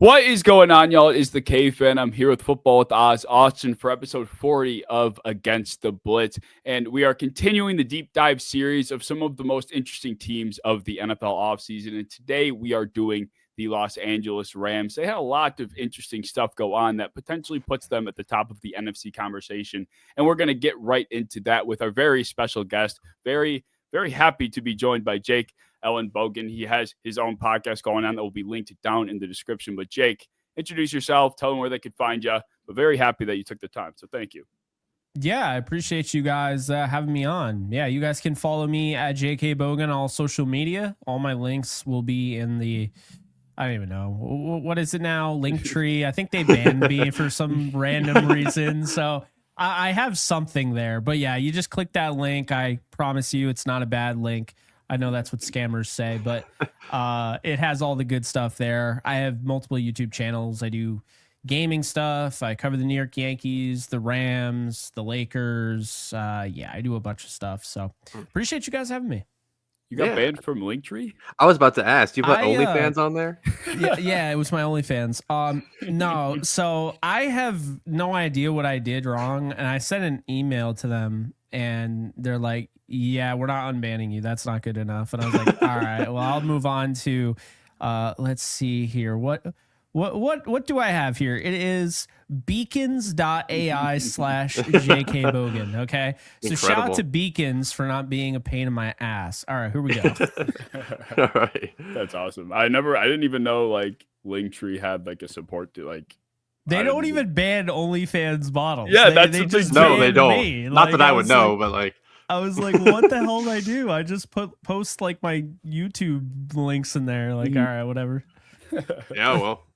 What is going on, y'all? It is the Cave Fan. I'm here with Football with Oz, Austin, for episode 40 of Against the Blitz. And we are continuing the deep dive series of some of the most interesting teams of the NFL offseason. And today we are doing the Los Angeles Rams. They had a lot of interesting stuff go on that potentially puts them at the top of the NFC conversation. And we're going to get right into that with our very special guest. Very happy to be joined by Jake Ellenbogen. He has his own podcast going on that will be linked down in the description. But Jake, introduce yourself, tell them where they could find you. But very happy that you took the time. So thank you. Yeah, I appreciate you guys having me on. Yeah, you guys can follow me at JK Bogan on all social media. All my links will be in the, I don't even know, what is it now? LinkTree. I think they banned me for some random reason. So I have something there. But yeah, you just click that link. I promise you it's not a bad link. I know that's what scammers say, but it has all the good stuff there. I have multiple YouTube channels. I do gaming stuff. I cover the New York Yankees, the Rams, the Lakers. Yeah, I do a bunch of stuff. So appreciate you guys having me. You got banned from Linktree? I was about to ask. You put OnlyFans on there? Yeah, it was my OnlyFans. No, so I have no idea what I did wrong, and I sent an email to them, and they're like, "Yeah, we're not unbanning you. That's not good enough." And I was like, "All right, well, I'll move on to, let's see here. What do I have here? It is beacons.ai/JK Bogan. Okay. So shout out to Beacons for not being a pain in my ass. All right, here we go. All right. That's awesome. I didn't even know like Linktree had like a support to like. They don't even ban OnlyFans models. Yeah, they just no, they don't. Me. Not that I would know, but like. I was like, what the hell did I do? I just post like my YouTube links in there. Like, all right, whatever. Yeah, well.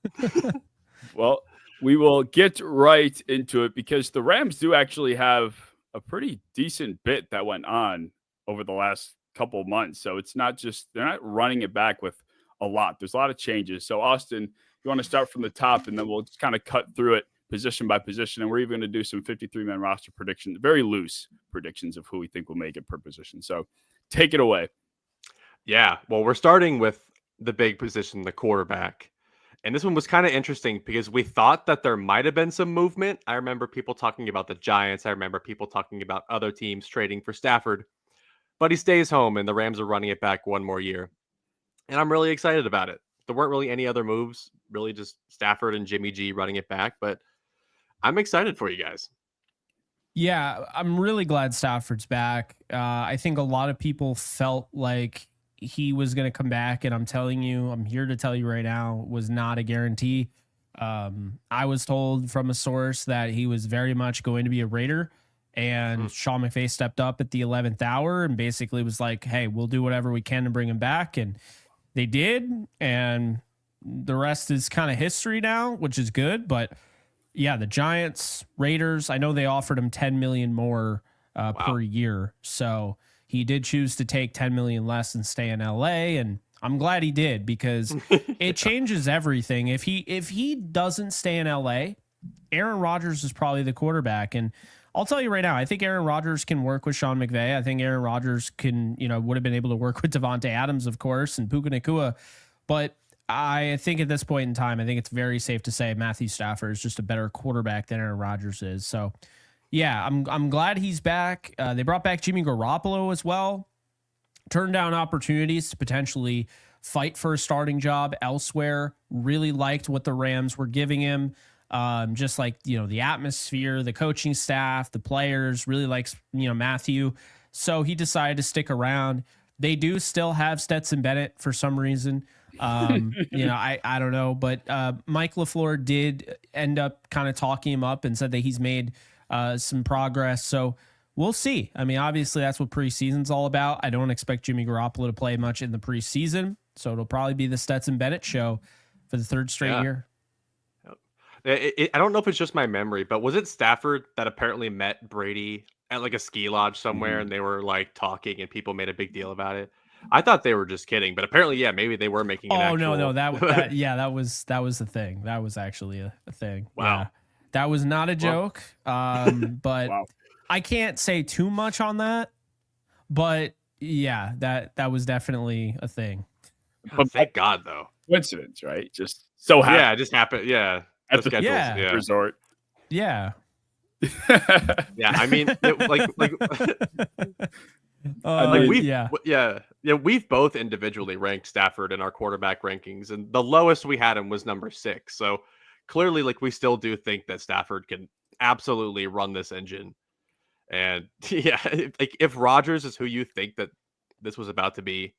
Well, we will get right into it because the Rams do actually have a pretty decent bit that went on over the last couple of months. So it's not just, they're not running it back with a lot. There's a lot of changes. So Austin, you want to start from the top and then we'll just kind of cut through it position by position. And we're even going to do some 53-man roster predictions, very loose predictions of who we think will make it per position. So take it away. Yeah, well, we're starting with the big position, the quarterback. And this one was kind of interesting because we thought that there might have been some movement. I remember people talking about the Giants. I remember people talking about other teams trading for Stafford. But he stays home and the Rams are running it back one more year. And I'm really excited about it. There weren't really any other moves, really just Stafford and Jimmy G running it back. But I'm excited for you guys. Yeah, I'm really glad Stafford's back. I think a lot of people felt like he was going to come back, and I'm here to tell you right now, was not a guarantee. I was told from a source that he was very much going to be a Raider, and Sean McVay stepped up at the 11th hour and basically was like, hey, we'll do whatever we can to bring him back. And they did, and the rest is kind of history now, which is good. But yeah, the Giants, Raiders, I know they offered him $10 million more per year. So he did choose to take $10 million less and stay in LA. And I'm glad he did because it changes everything. If he doesn't stay in LA, Aaron Rodgers is probably the quarterback. And I'll tell you right now, I think Aaron Rodgers can work with Sean McVay. I think Aaron Rodgers would have been able to work with Devontae Adams, of course, and Puka Nacua. But I think at this point in time, I think it's very safe to say Matthew Stafford is just a better quarterback than Aaron Rodgers is. So yeah, I'm glad he's back. They brought back Jimmy Garoppolo as well. Turned down opportunities to potentially fight for a starting job elsewhere. Really liked what the Rams were giving him. Just like, the atmosphere, the coaching staff, the players, really likes, Matthew. So he decided to stick around. They do still have Stetson Bennett for some reason. I don't know, but Mike LaFleur did end up kind of talking him up and said that he's made some progress. So we'll see. I mean, obviously that's what preseason's all about. I don't expect Jimmy Garoppolo to play much in the preseason, so it'll probably be the Stetson Bennett show for the third straight year. I don't know if it's just my memory, but was it Stafford that apparently met Brady at like a ski lodge somewhere and they were like talking and people made a big deal about it? I thought they were just kidding, but apparently, yeah, maybe they were making an actual... no, that was the thing. That was actually a thing. Wow. Yeah. That was not a joke. But wow. I can't say too much on that, but yeah, that was definitely a thing. But thank God though. Coincidence, right? Just So happy Yeah, it just happened. Yeah, at the the schedules. Yeah. resort. Yeah. Yeah. I mean, I mean, we've both individually ranked Stafford in our quarterback rankings, and the lowest we had him was number 6. So clearly, like, we still do think that Stafford can absolutely run this engine. And yeah, if Rodgers is who you think that this was about to be,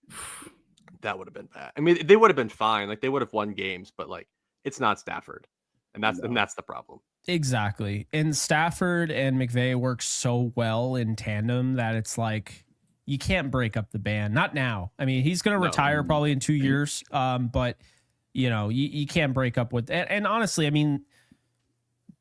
that would have been bad. I mean, they would have been fine. Like, they would have won games, but like, it's not Stafford, and that's the problem. Exactly. And Stafford and McVay work so well in tandem that it's like you can't break up the band. Not now. I mean, he's going to No. retire probably in 2 years. But you can't break up with. And honestly, I mean,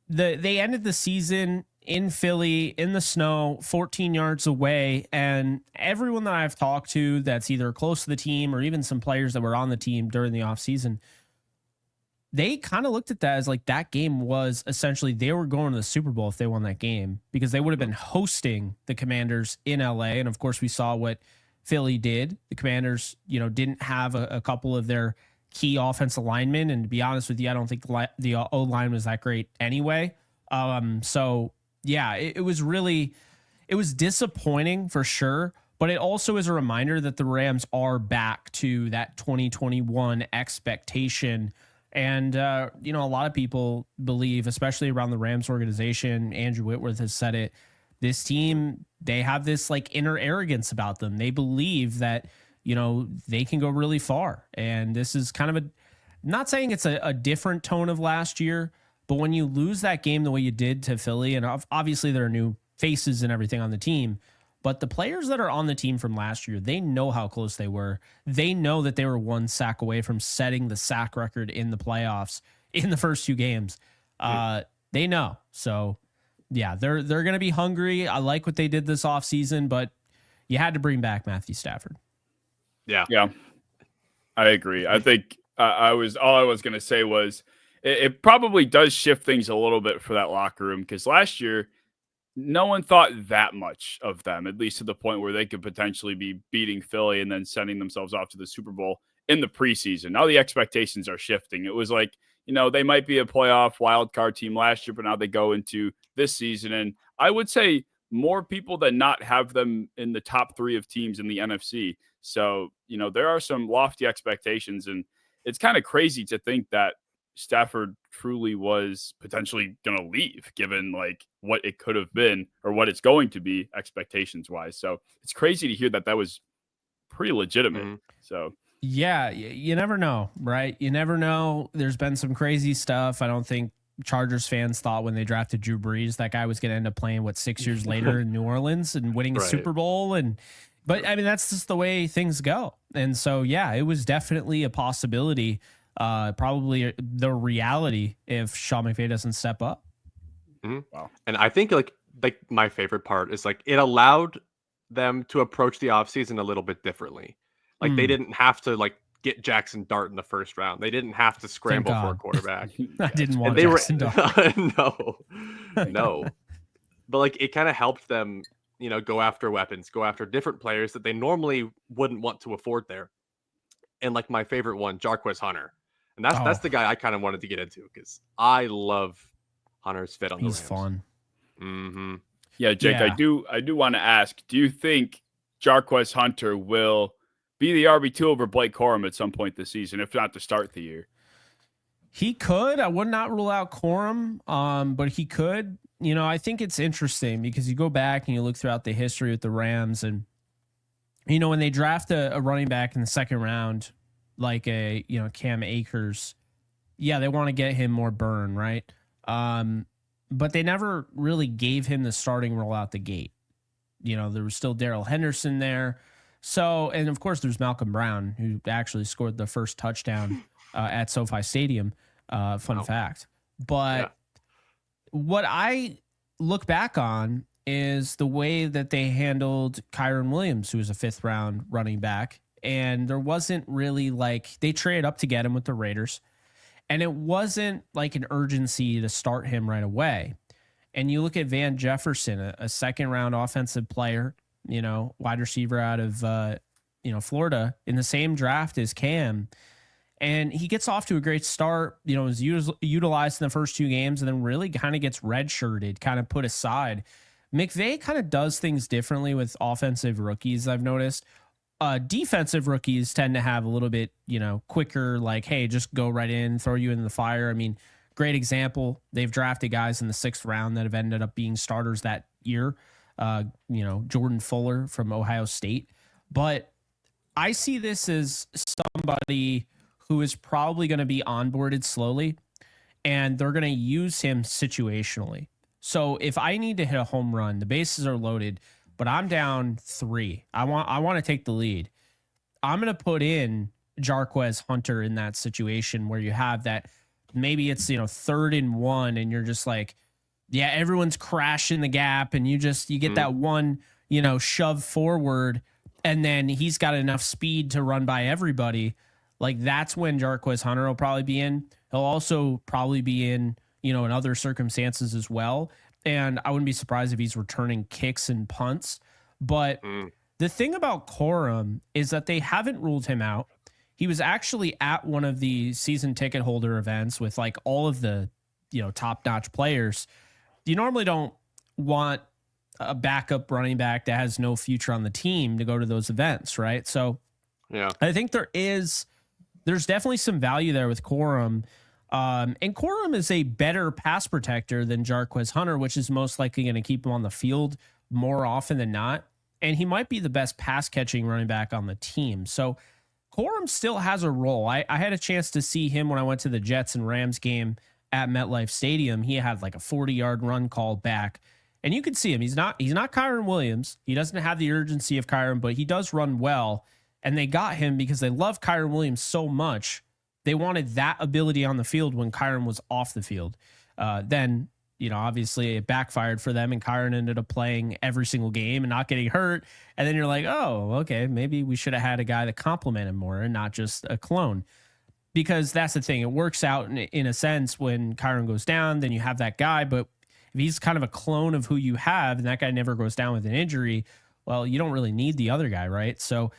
they ended the season in Philly in the snow, 14 yards away, and everyone that I've talked to that's either close to the team or even some players that were on the team during the offseason, they kind of looked at that as like that game was essentially they were going to the Super Bowl if they won that game, because they would have been hosting the Commanders in LA. And of course, we saw what Philly did. The Commanders, didn't have a couple of their key offensive linemen. And to be honest with you, I don't think the O line was that great anyway. So yeah, it was disappointing for sure. But it also is a reminder that the Rams are back to that 2021 expectation. And, a lot of people believe, especially around the Rams organization, Andrew Whitworth has said it, this team, they have this like inner arrogance about them. They believe that, they can go really far. And this is kind of not saying it's a different tone of last year, but when you lose that game the way you did to Philly, and obviously there are new faces and everything on the team, but the players that are on the team from last year, they know how close they were. They know that they were one sack away from setting the sack record in the playoffs in the first 2 games. They know. So, yeah, they're going to be hungry. I like what they did this offseason, but you had to bring back Matthew Stafford. Yeah. I agree. I think I was going to say was it probably does shift things a little bit for that locker room, because last year, no one thought that much of them, at least to the point where they could potentially be beating Philly and then sending themselves off to the Super Bowl in the preseason. Now the expectations are shifting. It was like, they might be a playoff wild card team last year, but now they go into this season. And I would say more people than not have them in the top 3 of teams in the NFC. So, there are some lofty expectations, and it's kind of crazy to think that Stafford truly was potentially going to leave, given like what it could have been or what it's going to be expectations wise. So it's crazy to hear that was pretty legitimate. Mm-hmm. So yeah, you never know, right? You never know. There's been some crazy stuff. I don't think Chargers fans thought when they drafted Drew Brees, that guy was going to end up playing 6 years later in New Orleans and winning a Super Bowl. But I mean, that's just the way things go. And so, yeah, it was definitely a possibility. Probably the reality if Sean McVay doesn't step up. Mm-hmm. Wow. And I think like my favorite part is like it allowed them to approach the offseason a little bit differently. Like they didn't have to like get Jackson Dart in the first round. They didn't have to scramble for a quarterback. I didn't want Jackson Dart. No. But like it kind of helped them, go after weapons, go after different players that they normally wouldn't want to afford there. And like my favorite one, Jarquez Hunter. And that's the guy I kind of wanted to get into, because I love Hunter's fit on the Rams. He's fun. Mm-hmm. Yeah, Jake, I do want to ask, do you think Jarquez Hunter will be the RB2 over Blake Corum at some point this season, if not to start the year? He could. I would not rule out Corum, but he could. I think it's interesting because you go back and you look throughout the history with the Rams, and when they draft a running back in the second round, like a Cam Akers, yeah, they want to get him more burn, right? But they never really gave him the starting role out the gate. There was still Darrell Henderson there. So, and of course there's Malcolm Brown, who actually scored the first touchdown at SoFi Stadium. Fun fact. But what I look back on is the way that they handled Kyron Williams, who was a 5th round running back. And there wasn't really they traded up to get him with the Raiders. And it wasn't like an urgency to start him right away. And you look at Van Jefferson, a 2nd round offensive player, wide receiver out of, Florida, in the same draft as Cam. And he gets off to a great start, is utilized in the first 2 games and then really kind of gets redshirted, kind of put aside. McVay kind of does things differently with offensive rookies, I've noticed. Defensive rookies tend to have a little bit, quicker, like, hey, just go right in, throw you in the fire. I mean, great example. They've drafted guys in the 6th round that have ended up being starters that year. Jordan Fuller from Ohio State. But I see this as somebody who is probably going to be onboarded slowly, and they're going to use him situationally. So if I need to hit a home run, the bases are loaded, but I'm down 3. I want to take the lead. I'm going to put in Jarquez Hunter in that situation where you have that, maybe it's 3rd and 1, and you're just like, yeah, everyone's crashing the gap, and you get that one, shove forward, and then he's got enough speed to run by everybody. Like, that's when Jarquez Hunter will probably be in. He'll also probably be in, in other circumstances as well. And I wouldn't be surprised if he's returning kicks and punts. But the thing about Corum is that they haven't ruled him out. He was actually at one of the season ticket holder events with like all of the, top-notch players. You normally don't want a backup running back that has no future on the team to go to those events, right? So yeah, I think there's definitely some value there with Corum. And Corum is a better pass protector than Jarquez Hunter, which is most likely going to keep him on the field more often than not. And he might be the best pass catching running back on the team. So Corum still has a role. I had a chance to see him when I went to the Jets and Rams game at MetLife Stadium. He had like a 40-yard run called back. And you can see him. He's not Kyren Williams. He doesn't have the urgency of Kyren, but he does run well. And they got him because they love Kyren Williams so much. They wanted that ability on the field when Kyren was off the field. Then, obviously it backfired for them, and Kyren ended up playing every single game and not getting hurt. And then you're like, oh, okay, maybe we should have had a guy that complimented more and not just a clone. Because that's the thing. It works out in a sense when Kyren goes down, then you have that guy. But if he's kind of a clone of who you have and that guy never goes down with an injury, well, you don't really need the other guy, right? So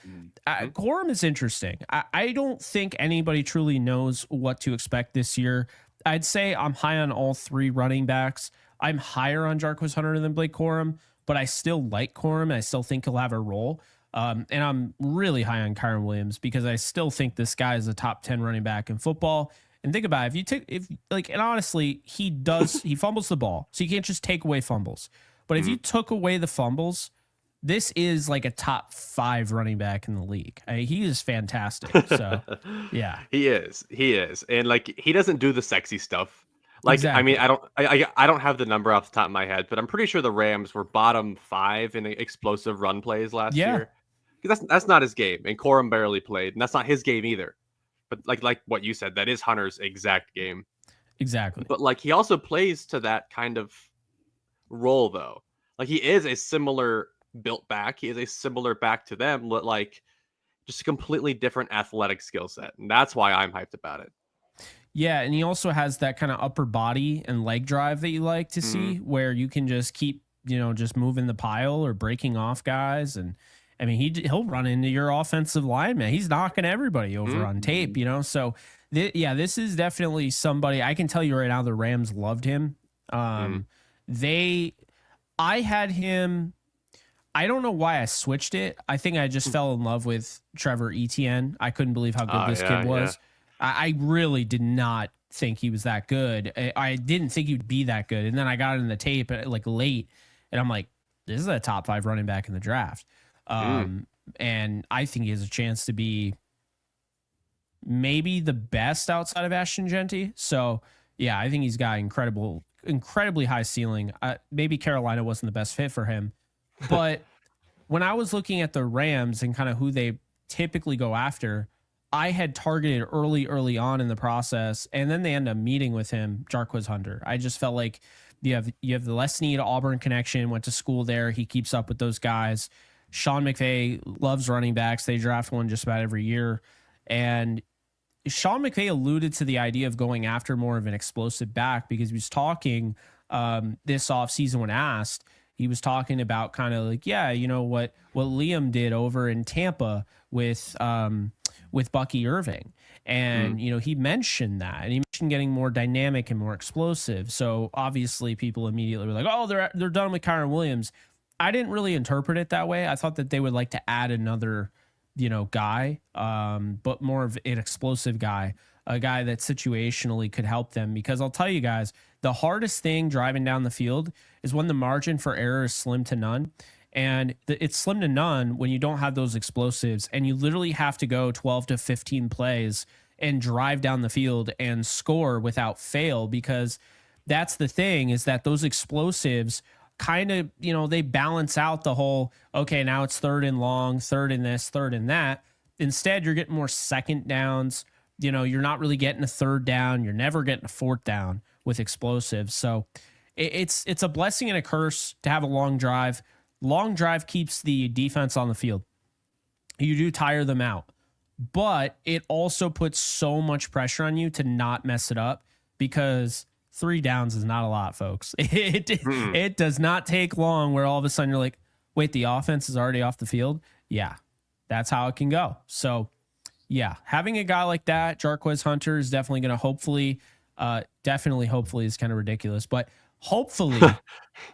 Corum is interesting. I don't think anybody truly knows what to expect this year. I'd say I'm high on all 3 running backs. I'm higher on Jarquez Hunter than Blake Corum, but I still like Corum, and I still think he'll have a role. And I'm really high on Kyren Williams because I still think this guy is a top 10 running back in football. And think about it, and honestly, he fumbles the ball, so you can't just take away fumbles. But if you took away the fumbles, this is like a top 5 running back in the league. He is fantastic. So, yeah, he is, and like he doesn't do the sexy stuff. Like, exactly. I mean, I don't have the number off the top of my head, but I'm pretty sure the Rams were bottom 5 in explosive run plays last year. That's not his game, and Corum barely played, and that's not his game either. But like what you said, that is Hunter's exact game. Exactly. But like he also plays to that kind of role though. Like he is a similar built back. He is a similar back to them, but like just a completely different athletic skill set. And that's why I'm hyped about it. Yeah, and he also has that kind of upper body and leg drive that you like to see, where you can just keep, just moving the pile or breaking off guys. And I mean, he'll run into your offensive lineman. He's knocking everybody over on tape, So, this is definitely somebody. I can tell you right now, the Rams loved him. I had him. I don't know why I switched it. I think I just fell in love with Trevor Etienne. I couldn't believe how good this kid was. Yeah. I really did not think he was that good. I didn't think he'd be that good. And then I got in the tape like late, and I'm like, this is a top 5 running back in the draft. And I think he has a chance to be maybe the best outside of Ashton Genty. So yeah, I think he's got incredibly high ceiling. Maybe Carolina wasn't the best fit for him, but when I was looking at the Rams and kind of who they typically go after, I had targeted early on in the process, and then they end up meeting with him, Jarquez Hunter. I just felt like you have the Les Snead Auburn connection, went to school there. He keeps up with those guys. Sean McVay loves running backs. They draft one just about every year. And Sean McVay alluded to the idea of going after more of an explosive back because he was talking this offseason when asked. He was talking about kind of like, what Liam did over in Tampa with Bucky Irving. And, he mentioned that, and he mentioned getting more dynamic and more explosive. So obviously people immediately were like, oh, they're done with Kyron Williams. I didn't really interpret it that way. I thought that they would like to add another, guy, but more of an explosive guy, a guy that situationally could help them. Because I'll tell you guys, the hardest thing driving down the field is when the margin for error is slim to none. And it's slim to none when you don't have those explosives, and you literally have to go 12 to 15 plays and drive down the field and score without fail, because that's the thing, is that those explosives kind of, they balance out the whole, okay, now it's third and long, third and this, third and that. Instead, you're getting more second downs. You're not really getting a third down. You're never getting a fourth down with explosives. So it's a blessing and a curse to have a long drive. Long drive keeps the defense on the field. You do tire them out, but it also puts so much pressure on you to not mess it up, because 3 downs is not a lot, folks. It does not take long where all of a sudden you're like, wait, the offense is already off the field. Yeah, that's how it can go. So yeah, having a guy like that, Jarquez Hunter, is definitely going to hopefully is kind of ridiculous, but hopefully,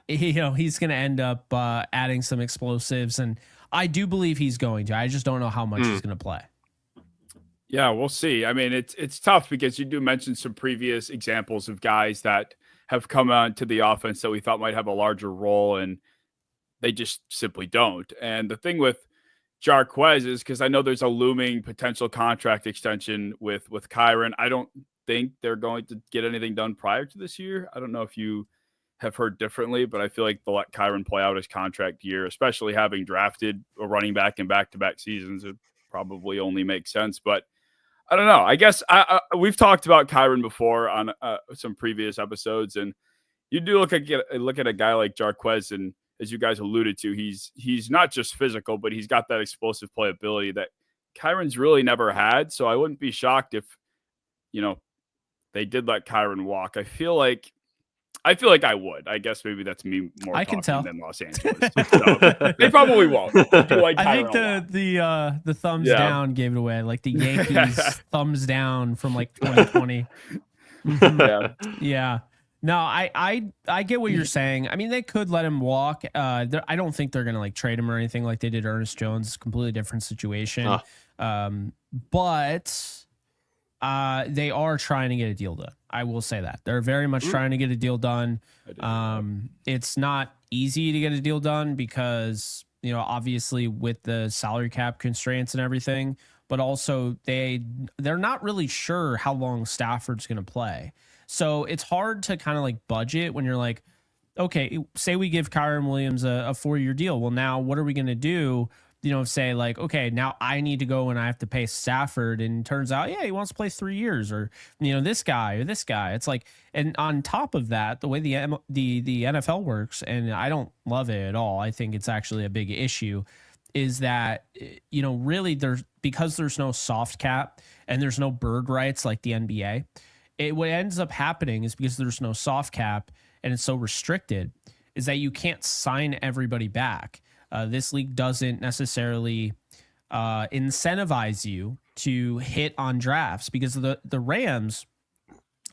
he's going to end up adding some explosives, and I do believe he's going to. I just don't know how much he's going to play. Yeah, we'll see. I mean, it's tough because you do mention some previous examples of guys that have come onto the offense that we thought might have a larger role, and they just simply don't. And the thing with Jarquez is, because I know there's a looming potential contract extension with Kyron. I don't think they're going to get anything done prior to this year. I don't know if you have heard differently, but I feel like they'll let Kyron play out his contract year, especially having drafted a running back in back-to-back seasons. It probably only makes sense, but I don't know. I guess we've talked about Kyron before on some previous episodes, and you do look at a guy like Jarquez, and as you guys alluded to, he's not just physical, but he's got that explosive playability that Kyron's really never had. So I wouldn't be shocked if, they did let Kyron walk. I feel like I would. I guess maybe that's me more I can tell. than Los Angeles. So they probably won't. I think the thumbs down gave it away. Like the Yankees thumbs down from like 2020. Yeah. No, I get what you're saying. I mean, they could let him walk. I don't think they're gonna like trade him or anything like they did Ernest Jones. It's a completely different situation. But they are trying to get a deal done. I will say that they're very much trying to get a deal done. It's not easy to get a deal done because, obviously with the salary cap constraints and everything, but also they're not really sure how long Stafford's going to play. So it's hard to kind of like budget when you're like, okay, say we give Kyron Williams a 4-year deal. Well, now what are we going to do? Say like, okay, now I need to go and I have to pay Stafford, and it turns out, yeah, he wants to play 3 years, or this guy or this guy. It's like, and on top of that, the way the NFL works, and I don't love it at all. I think it's actually a big issue, is that really because there's no soft cap and there's no bird rights like the NBA. What ends up happening is, because there's no soft cap and it's so restricted, is that you can't sign everybody back. This league doesn't necessarily incentivize you to hit on drafts, because the Rams,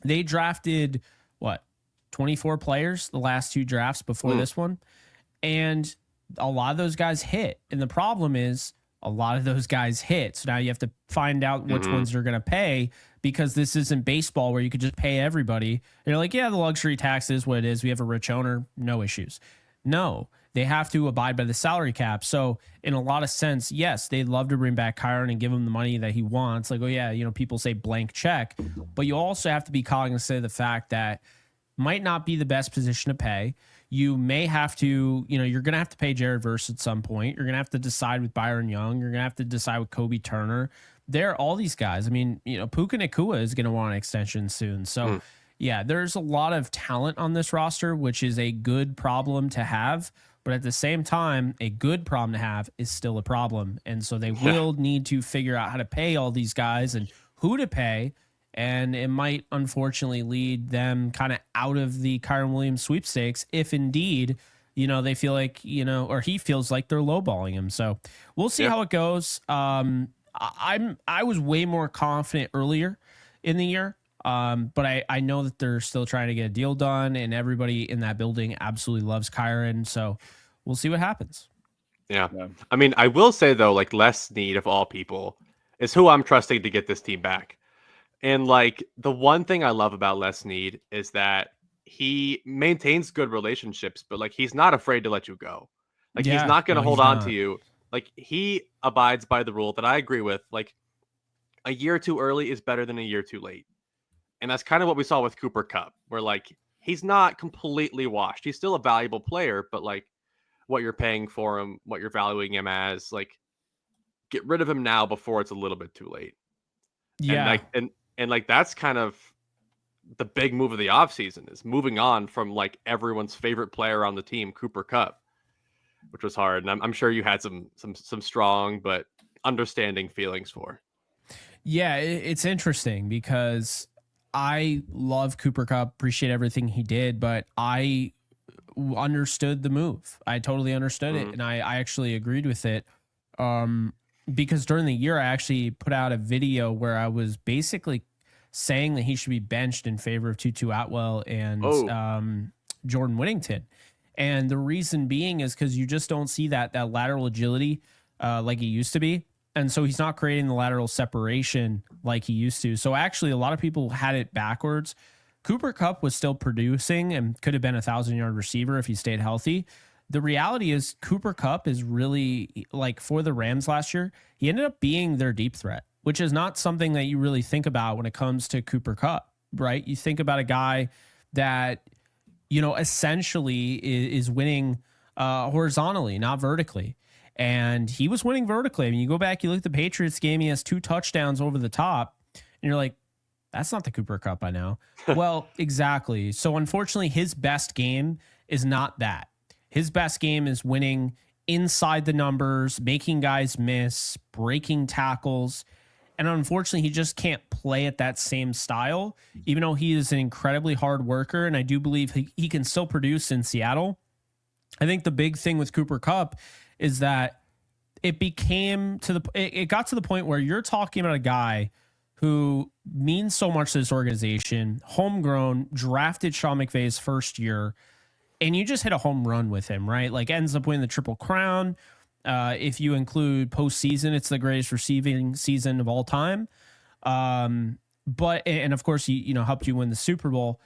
they drafted 24 players the last 2 drafts before this one, and a lot of those guys hit. And the problem is, a lot of those guys hit. So now you have to find out which ones you're going to pay, because this isn't baseball where you could just pay everybody. And you're like, yeah, the luxury tax is what it is. We have a rich owner, no issues. No, they have to abide by the salary cap. So in a lot of sense, yes, they'd love to bring back Kyron and give him the money that he wants. Like, oh yeah, people say blank check, but you also have to be cognizant of the fact that might not be the best position to pay. You may have to, you're going to have to pay Jared Verse at some point. You're going to have to decide with Byron Young. You're going to have to decide with Kobe Turner. All these guys. I mean, Puka Nacua is going to want an extension soon. So yeah, there's a lot of talent on this roster, which is a good problem to have. But at the same time, a good problem to have is still a problem. And so they will need to figure out how to pay all these guys and who to pay. And it might unfortunately lead them kind of out of the Kyron Williams sweepstakes if indeed, they feel like, or he feels like they're lowballing him. So we'll see how it goes. I was way more confident earlier in the year. But I know that they're still trying to get a deal done, and everybody in that building absolutely loves Kyron. So we'll see what happens. Yeah. I mean, I will say though, like Les Snead of all people is who I'm trusting to get this team back. And like the one thing I love about Les Snead is that he maintains good relationships, but like he's not afraid to let you go. Like he's Yeah, not going to no, hold he's on to not. you. Like he abides by the rule that I agree with. Like a year too early is better than a year too late. And that's kind of what we saw with Cooper Kupp, where like he's not completely washed. He's still a valuable player, but like what you're paying for him, what you're valuing him as, like get rid of him now before it's a little bit too late. And Yeah. like and like that's kind of the big move of the offseason is moving on from like everyone's favorite player on the team, Cooper Kupp, which was hard. And I'm sure you had some strong but understanding feelings for. Yeah, it's interesting because I love Cooper Kupp, appreciate everything he did, but I understood the move. I totally understood it, and I actually agreed with it. Because during the year, I actually put out a video where I was basically saying that he should be benched in favor of Tutu Atwell and Jordan Whittington. And the reason being is because you just don't see that lateral agility like he used to be. And so he's not creating the lateral separation like he used to. So actually, a lot of people had it backwards. Cooper Kupp was still producing and could have been 1,000-yard receiver if he stayed healthy. The reality is Cooper Kupp is really, like, for the Rams last year, he ended up being their deep threat, which is not something that you really think about when it comes to Cooper Kupp, right? You think about a guy that, you know, essentially is winning horizontally, not vertically. And he was winning vertically. I mean, you go back, you look at the Patriots game, he has 2 touchdowns over the top, and you're like, that's not the Cooper Kupp I know. Well, exactly. So unfortunately, his best game is not that. His best game is winning inside the numbers, making guys miss, breaking tackles. And unfortunately, he just can't play at that same style, even though he is an incredibly hard worker. And I do believe he can still produce in Seattle. I think the big thing with Cooper Kupp is that it got to the point where you're talking about a guy who means so much to this organization, homegrown, drafted Sean McVay's first year, and you just hit a home run with him, right? Like ends up winning the Triple Crown. If you include postseason, it's the greatest receiving season of all time. And of course, he helped you win the Super Bowl.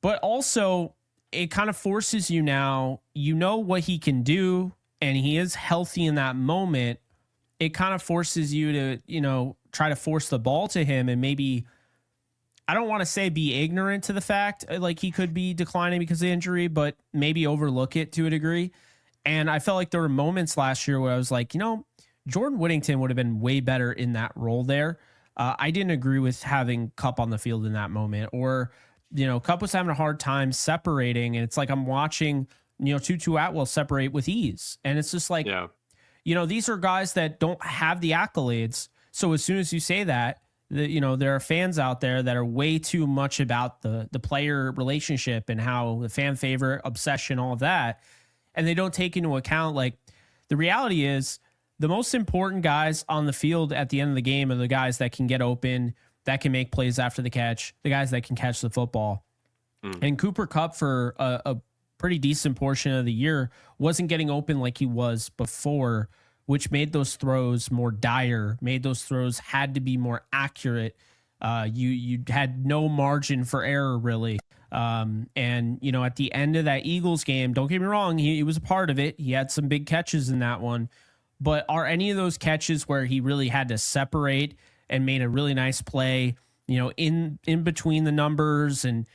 But also, it kind of forces you now, you know what he can do, and he is healthy in that moment. It kind of forces you to, try to force the ball to him and maybe, I don't want to say be ignorant to the fact like he could be declining because of injury, but maybe overlook it to a degree. And I felt like there were moments last year where I was like, Jordan Whittington would have been way better in that role there. I didn't agree with having Kupp on the field in that moment, or, Kupp was having a hard time separating. And it's like I'm watching, Tutu Atwell separate with ease. And it's just like, these are guys that don't have the accolades. So as soon as you say that, there are fans out there that are way too much about the player relationship and how the fan favorite obsession, all of that. And they don't take into account, like, the reality is the most important guys on the field at the end of the game are the guys that can get open, that can make plays after the catch, the guys that can catch the football. And Cooper Kupp for a pretty decent portion of the year wasn't getting open like he was before, which made those throws more dire, made those throws had to be more accurate. You had no margin for error, really. And, at the end of that Eagles game, don't get me wrong, he was a part of it. He had some big catches in that one. But are any of those catches where he really had to separate and made a really nice play, in between the numbers and,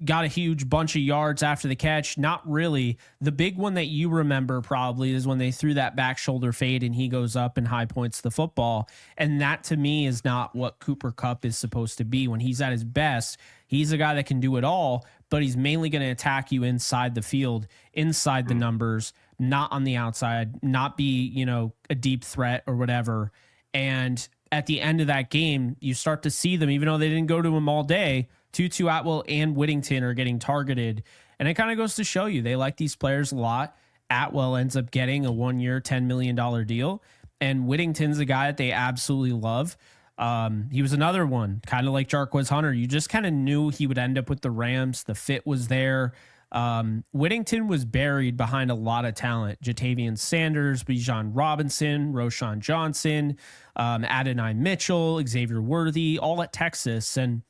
got a huge bunch of yards after the catch? Not really. The big one that you remember probably is when they threw that back shoulder fade and he goes up and high points the football. And that to me is not what Cooper Kupp is supposed to be. When he's at his best, he's a guy that can do it all, but he's mainly going to attack you inside the field, inside the numbers, not on the outside, not be, a deep threat or whatever. And at the end of that game, you start to see them, even though they didn't go to him all day, Tutu Atwell and Whittington are getting targeted. And it kind of goes to show you they like these players a lot. Atwell ends up getting a 1-year, $10 million deal. And Whittington's a guy that they absolutely love. He was another one, kind of like Jarquez Hunter. You just kind of knew he would end up with the Rams. The fit was there. Whittington was buried behind a lot of talent. Jatavian Sanders, Bijan Robinson, Roshan Johnson, Adonai Mitchell, Xavier Worthy, all at Texas. And,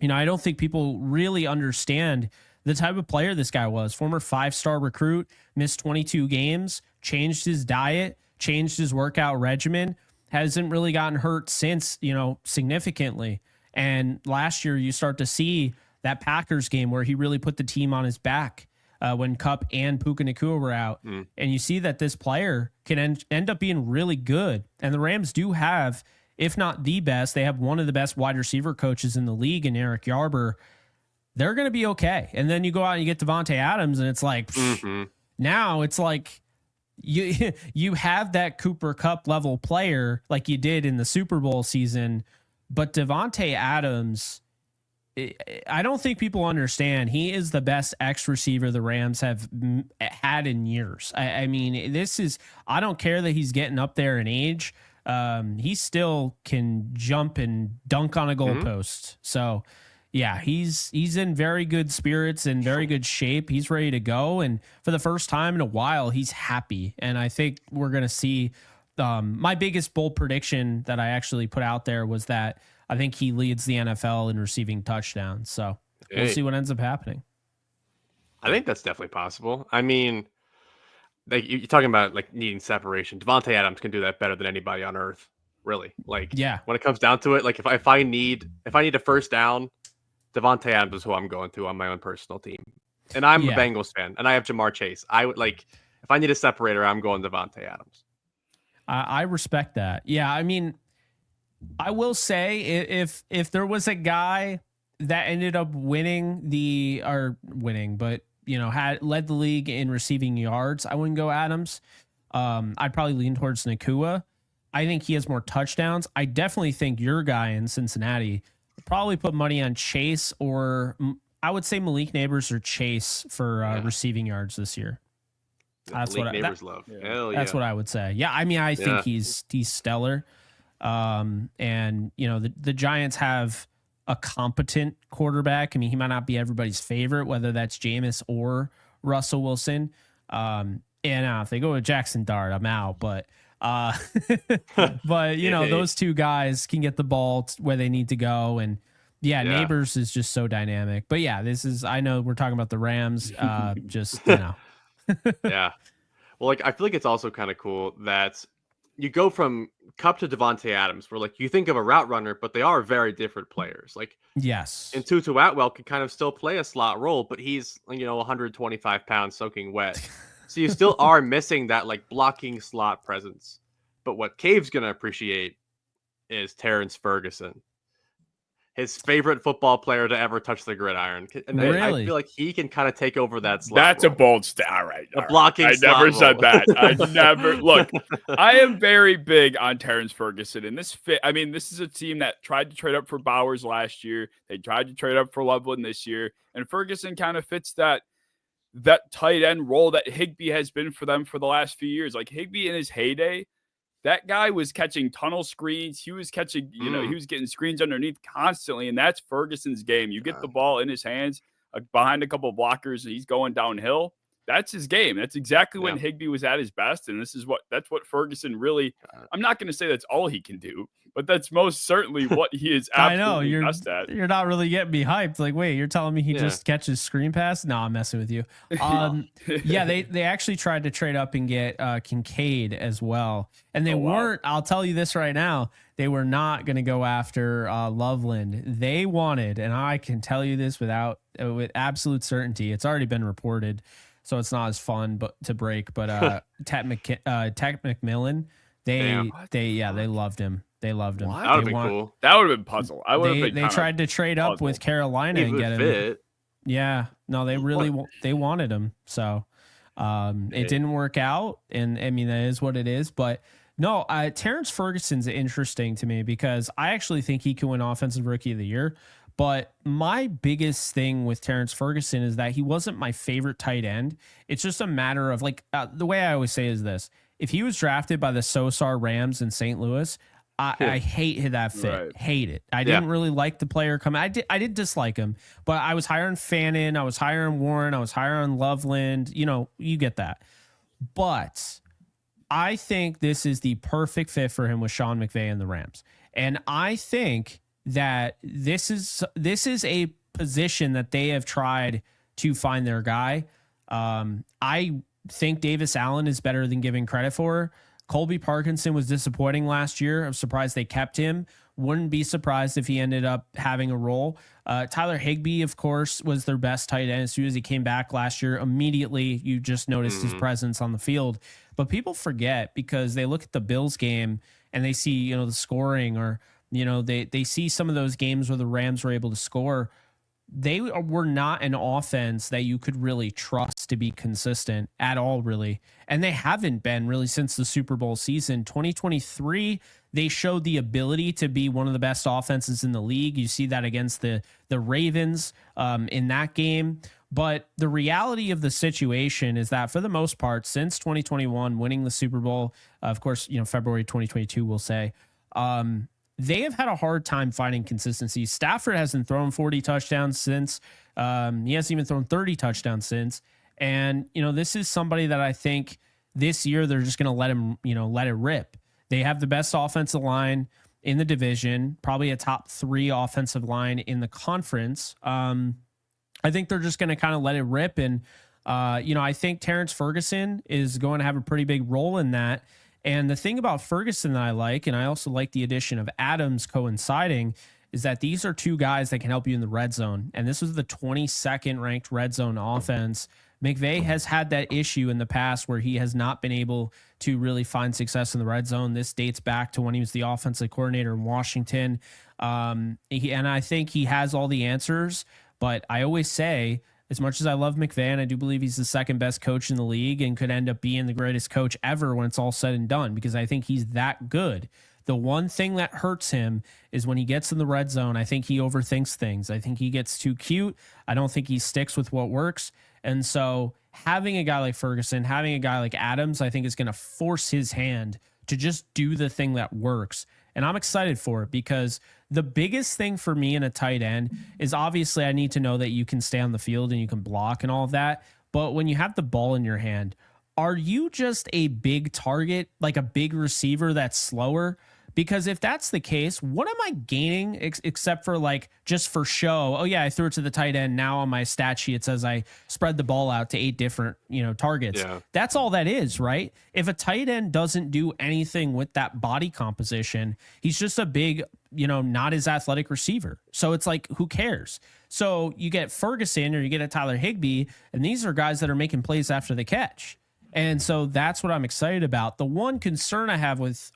I don't think people really understand the type of player this guy was. Former 5-star recruit, missed 22 games, changed his diet, changed his workout regimen, hasn't really gotten hurt since, significantly. And last year you start to see that Packers game where he really put the team on his back when Kupp and Puka Nacua were out. And you see that this player can end up being really good. And the Rams do have, if not the best, they have one of the best wide receiver coaches in the league in Eric Yarber. They're going to be okay. And then you go out and you get Devontae Adams, and it's like, now it's like you have that Cooper Kupp level player like you did in the Super Bowl season, but Devontae Adams, I don't think people understand. He is the best X receiver the Rams have had in years. I mean, I don't care that he's getting up there in age. He still can jump and dunk on a goalpost. So yeah, he's in very good spirits and very good shape. He's ready to go. And for the first time in a while, he's happy. And I think we're going to see my biggest bold prediction that I actually put out there was that I think he leads the NFL in receiving touchdowns. So we'll see what ends up happening. I think that's definitely possible. I mean, like you're talking about like needing separation. Devontae Adams can do that better than anybody on earth, really. Like, yeah, when it comes down to it, like if I need a first down, Devontae Adams is who I'm going to on my own personal team. And I'm a Bengals fan, and I have Jamar Chase. I would like, if I need a separator, I'm going Devontae Adams. I respect that. Yeah, I mean, I will say if there was a guy that ended up but had led the league in receiving yards, I wouldn't go Adams. I'd probably lean towards Nacua. I think he has more touchdowns. I definitely think your guy in Cincinnati probably put money on Chase, or I would say Malik Neighbors or Chase for receiving yards this year. That's what Neighbors love. Hell yeah. That's what I would say. Yeah, I mean, I think he's stellar. And the Giants have a competent quarterback. I mean, he might not be everybody's favorite, whether that's Jameis or Russell Wilson. And if they go with Jackson Dart, I'm out. But those two guys can get the ball where they need to go. And Neighbors is just so dynamic. But I know we're talking about the Rams. Yeah. Well, like, I feel like it's also kind of cool that you go from Kupp to Devontae Adams, where like you think of a route runner, but they are very different players. Like, yes, and Tutu Atwell can kind of still play a slot role, but he's 125 pounds soaking wet. So you still are missing that like blocking slot presence. But what Cave's gonna appreciate is Terrence Ferguson, his favorite football player to ever touch the gridiron. And really? I feel like he can kind of take over that slot. That's role. A bold stat. All right. Blocking I slot never role. said that. I never. Look, I am very big on Terrence Ferguson. And this is a team that tried to trade up for Bowers last year. They tried to trade up for Loveland this year. And Ferguson kind of fits that tight end role that Higbee has been for them for the last few years. Like Higbee in his heyday, that guy was catching tunnel screens. He was catching, he was getting screens underneath constantly. And that's Ferguson's game. You get the ball in his hands behind a couple of blockers, and he's going downhill. That's his game. That's exactly when Higbee was at his best. And that's what Ferguson really, I'm not going to say that's all he can do, but that's most certainly what he is absolutely best at. You're not really getting me hyped. Like, wait, you're telling me he just catches screen pass? No, I'm messing with you. They actually tried to trade up and get Kincaid as well. And they weren't, I'll tell you this right now, they were not going to go after Loveland. They wanted, and I can tell you this with absolute certainty, it's already been reported, so it's not as fun to break, but Tat McMillan, they loved him. They loved him. That would have been cool. That would have been puzzle. They tried to trade up with Carolina and get him. Yeah, no, they really they wanted him. So it didn't work out, and I mean that is what it is. But no, Terrence Ferguson's interesting to me because I actually think he can win Offensive Rookie of the Year. But my biggest thing with Terrence Ferguson is that he wasn't my favorite tight end. It's just a matter of the way I always say is this. if he was drafted by the Sosar Rams in St. Louis, I hate that fit. Right. Hate it. I didn't really like the player coming. I did dislike him, but I was higher on Fannin. I was higher on Warren. I was higher on Loveland. You know, you get that. But I think this is the perfect fit for him with Sean McVay and the Rams. And I think that this is a position that they have tried to find their guy. I think Davis Allen is better than giving credit for. Colby Parkinson was disappointing last year. I'm surprised they kept him. Wouldn't be surprised if he ended up having a role. Tyler Higbee, of course, was their best tight end. As soon as he came back last year, immediately you just noticed his presence on the field. But people forget because they look at the Bills game and they see, you know, the scoring, or, you know, they see some of those games where the Rams were able to score. They were not an offense that you could really trust to be consistent at all, really. And they haven't been really since the Super Bowl season. 2023, they showed the ability to be one of the best offenses in the league. You see that against the Ravens in that game. But the reality of the situation is that for the most part, since 2021, winning the Super Bowl, of course, you know, February 2022, we'll say, they have had a hard time finding consistency. Stafford hasn't thrown 40 touchdowns since. He hasn't even thrown 30 touchdowns since. And, you know, this is somebody that I think this year they're just going to let him, you know, let it rip. They have the best offensive line in the division, probably a top 3 offensive line in the conference. I think they're just going to kind of let it rip. And, you know, I think Terrence Ferguson is going to have a pretty big role in that. And the thing about Ferguson that I like, and I also like the addition of Adams coinciding, is that these are 2 guys that can help you in the red zone. And this was the 22nd ranked red zone offense. McVay has had that issue in the past where he has not been able to really find success in the red zone. This dates back to when he was the offensive coordinator in Washington. And I think he has all the answers. But I always say, as much as I love McVay, and I do believe he's the second best coach in the league and could end up being the greatest coach ever when it's all said and done, because I think he's that good. The one thing that hurts him is when he gets in the red zone, I think he overthinks things. I think he gets too cute. I don't think he sticks with what works. And so having a guy like Ferguson, having a guy like Adams, I think is going to force his hand to just do the thing that works. And I'm excited for it because the biggest thing for me in a tight end is obviously I need to know that you can stay on the field and you can block and all of that. But when you have the ball in your hand, are you just a big target, like a big receiver that's slower? Because if that's the case, what am I gaining except for like just for show? Oh yeah, I threw it to the tight end. Now on my stat sheet, it says I spread the ball out to 8 different, you know, targets. Yeah. That's all that is, right? If a tight end doesn't do anything with that body composition, he's just a big, you know, not as athletic receiver. So it's like, who cares? So you get Ferguson or you get a Tyler Higbee, and these are guys that are making plays after the catch. And so that's what I'm excited about. The one concern I have with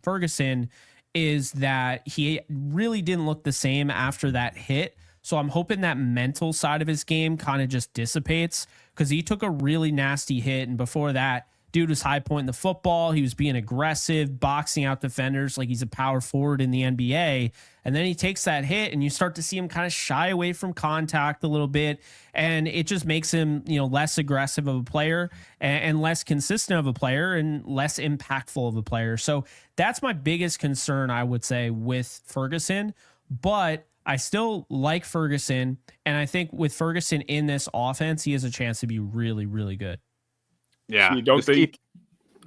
Ferguson is that he really didn't look the same after that hit. So I'm hoping that mental side of his game kind of just dissipates, because he took a really nasty hit. And before that, dude was high pointing the football. He was being aggressive, boxing out defenders like he's a power forward in the NBA. And then he takes that hit and you start to see him kind of shy away from contact a little bit. And it just makes him, you know, less aggressive of a player and less consistent of a player and less impactful of a player. So that's my biggest concern, I would say, with Ferguson. But I still like Ferguson. And I think with Ferguson in this offense, he has a chance to be really, really good. Yeah, so you don't think?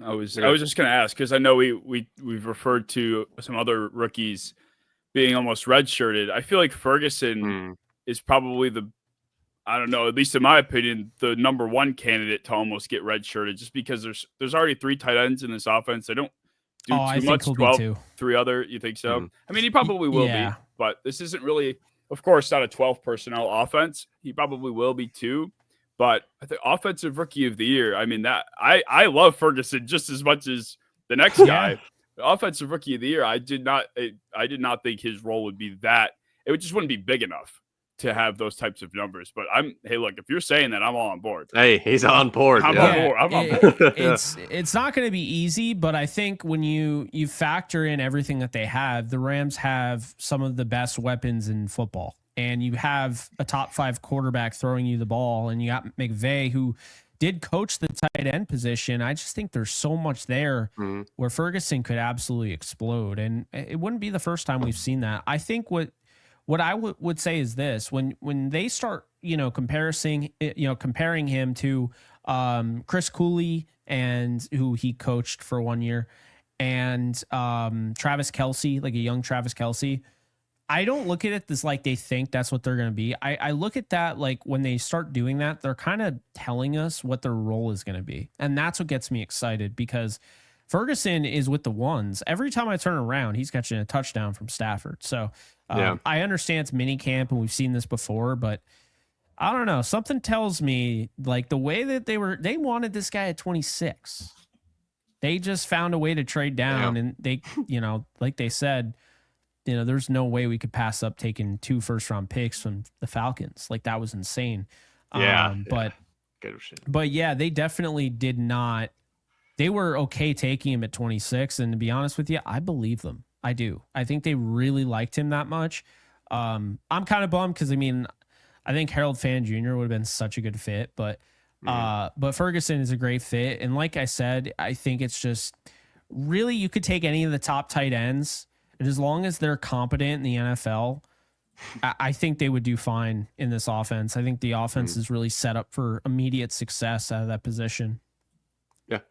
I was just going to ask, because I know we've referred to some other rookies being almost redshirted. I feel like Ferguson is probably I don't know, at least in my opinion, the number 1 candidate to almost get redshirted, just because there's already 3 tight ends in this offense. They don't do too much. 12, 3 other. You think so? I mean, he probably will be, but this isn't really, of course, not a 12 personnel offense. He probably will be too. But I think offensive rookie of the year, I mean, that I love Ferguson just as much as the next guy. Offensive rookie of the year, I did not think his role would be that. It just wouldn't be big enough to have those types of numbers. But hey, look, if you're saying that, I'm all on board. Hey, he's on board. I'm on board. It's not going to be easy, but I think when you factor in everything that they have, the Rams have some of the best weapons in football. And you have a top 5 quarterback throwing you the ball, and you got McVay, who did coach the tight end position. I just think there's so much there where Ferguson could absolutely explode, and it wouldn't be the first time we've seen that. I think what I would say is this: when they start, comparing him to Chris Cooley, and who he coached for 1 year, and Travis Kelce, like a young Travis Kelce. I don't look at it as like they think that's what they're going to be. I look at that like when they start doing that, they're kind of telling us what their role is going to be. And that's what gets me excited, because Ferguson is with the ones. Every time I turn around, he's catching a touchdown from Stafford. So I understand it's mini camp and we've seen this before, but I don't know. Something tells me like the way that they wanted this guy at 26. They just found a way to trade down, and they, like they said, there's no way we could pass up taking 2 first-round picks from the Falcons. Like, that was insane. But yeah, they definitely did not. They were okay taking him at 26, and to be honest with you, I believe them. I do. I think they really liked him that much. I'm kind of bummed because, I think Harold Fan Jr. would have been such a good fit, but Ferguson is a great fit. And like I said, I think it's just really, you could take any of the top tight ends, and as long as they're competent in the NFL, I think they would do fine in this offense. I think the offense is really set up for immediate success out of that position. Yeah.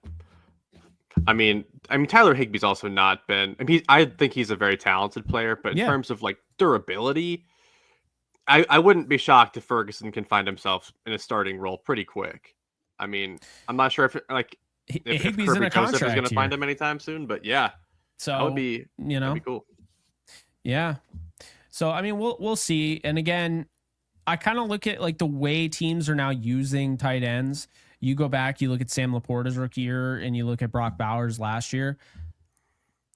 Tyler Higbee's also not been, I think he's a very talented player, but in terms of like durability, I wouldn't be shocked if Ferguson can find himself in a starting role pretty quick. I'm not sure if Higbee's Kirby in a Joseph is contract going to find him anytime soon, but yeah. So that would be, that'd be cool. Yeah. So, we'll see. And again, I kind of look at like the way teams are now using tight ends. You go back, you look at Sam Laporta's rookie year, and you look at Brock Bowers last year.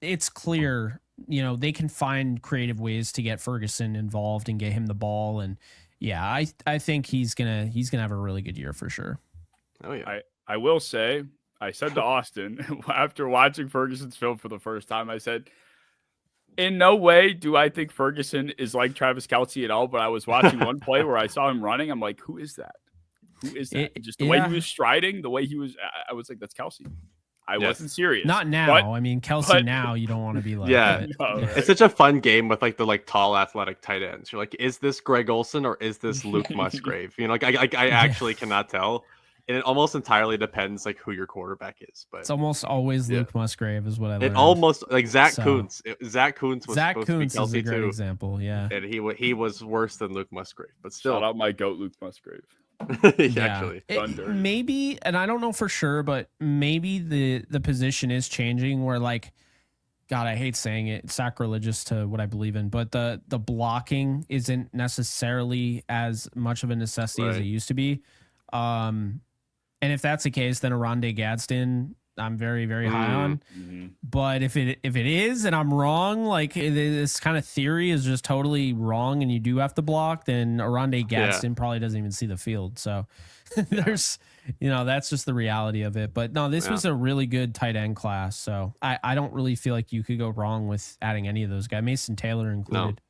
It's clear, they can find creative ways to get Ferguson involved and get him the ball. And yeah, I think he's gonna have a really good year for sure. Oh yeah. I will say, I said to Austin after watching Ferguson's film for the first time, I said, in no way do I think Ferguson is like Travis Kelce at all, but I was watching one play where I saw him running. I'm like, who is that? Who is that? Just the way he was striding, the way he was, I was like, that's Kelce. I wasn't serious. Not now. Kelce now, you don't want to be like that. No, right. It's such a fun game with like the tall athletic tight ends. You're like, is this Greg Olsen or is this Luke Musgrave? I actually cannot tell. And it almost entirely depends like who your quarterback is. But it's almost always Luke Musgrave is what I learned. It almost like Zach Kuntz. Zach Kuntz was Zach supposed Kuntz to be Kelce is a great too. Example, yeah. And he was worse than Luke Musgrave. But still, shout out my goat Luke Musgrave. Actually, maybe, and I don't know for sure, but maybe the position is changing where like, God, I hate saying it, it's sacrilegious to what I believe in, but the blocking isn't necessarily as much of a necessity as it used to be. And if that's the case, then Oronde Gadsden, I'm very, very high on. Mm-hmm. But if it is, and I'm wrong, like this kind of theory is just totally wrong, and you do have to block, then Oronde Gadsden probably doesn't even see the field. So there's, that's just the reality of it. But no, this was a really good tight end class. So I don't really feel like you could go wrong with adding any of those guys, Mason Taylor included.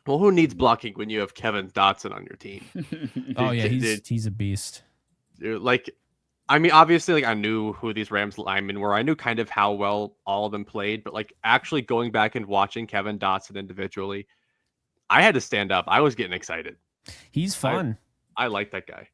No. Well, who needs blocking when you have Kevin Dotson on your team? Oh yeah, he's a beast. Like, obviously, like I knew who these Rams linemen were. I knew kind of how well all of them played, but like actually going back and watching Kevin Dotson individually, I had to stand up. I was getting excited. He's fun. I like that guy.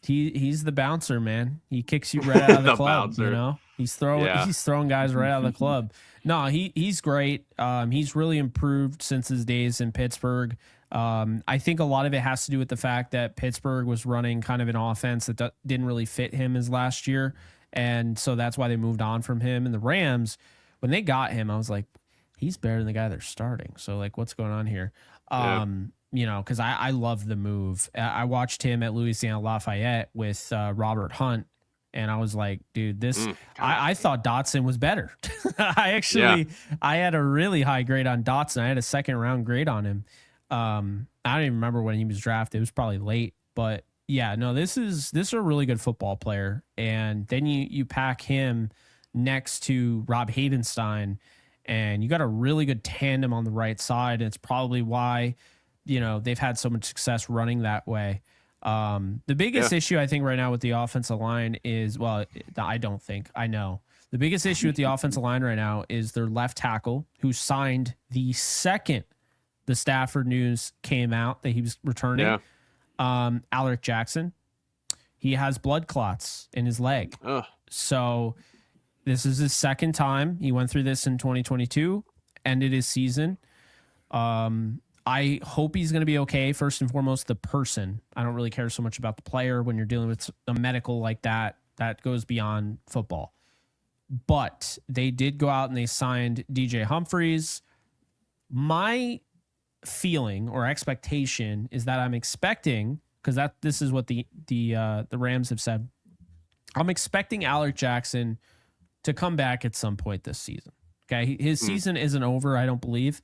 He's the bouncer, man. He kicks you right out of the club. Bouncer. He's throwing guys right out of the club. No, he's great. He's really improved since his days in Pittsburgh. I think a lot of it has to do with the fact that Pittsburgh was running kind of an offense that didn't really fit him as last year. And so that's why they moved on from him. And the Rams, when they got him, I was like, he's better than the guy they're starting. So like, what's going on here? Because I love the move. I watched him at Louisiana Lafayette with Robert Hunt. And I was like, dude, I thought Dotson was better. I had a really high grade on Dotson. I had a 2nd round grade on him. I don't even remember when he was drafted. It was probably late, but yeah, no, this is a really good football player. And then you pack him next to Rob Havenstein, and you got a really good tandem on the right side. And it's probably why, they've had so much success running that way. The biggest issue I think right now with the offensive line is, well, I don't think, I know. The biggest issue with the offensive line right now is their left tackle, who signed the second the Stafford news came out that he was returning. Alec Jackson. He has blood clots in his leg. So this is his second time. He went through this in 2022, ended his season. I hope he's going to be okay. First and foremost, the person. I don't really care so much about the player when you're dealing with a medical like that. That goes beyond football. But they did go out and they signed DJ Humphries. My feeling or expectation is that I'm expecting, because this is what the Rams have said. I'm expecting Alec Jackson to come back at some point this season. Okay, his season isn't over, I don't believe.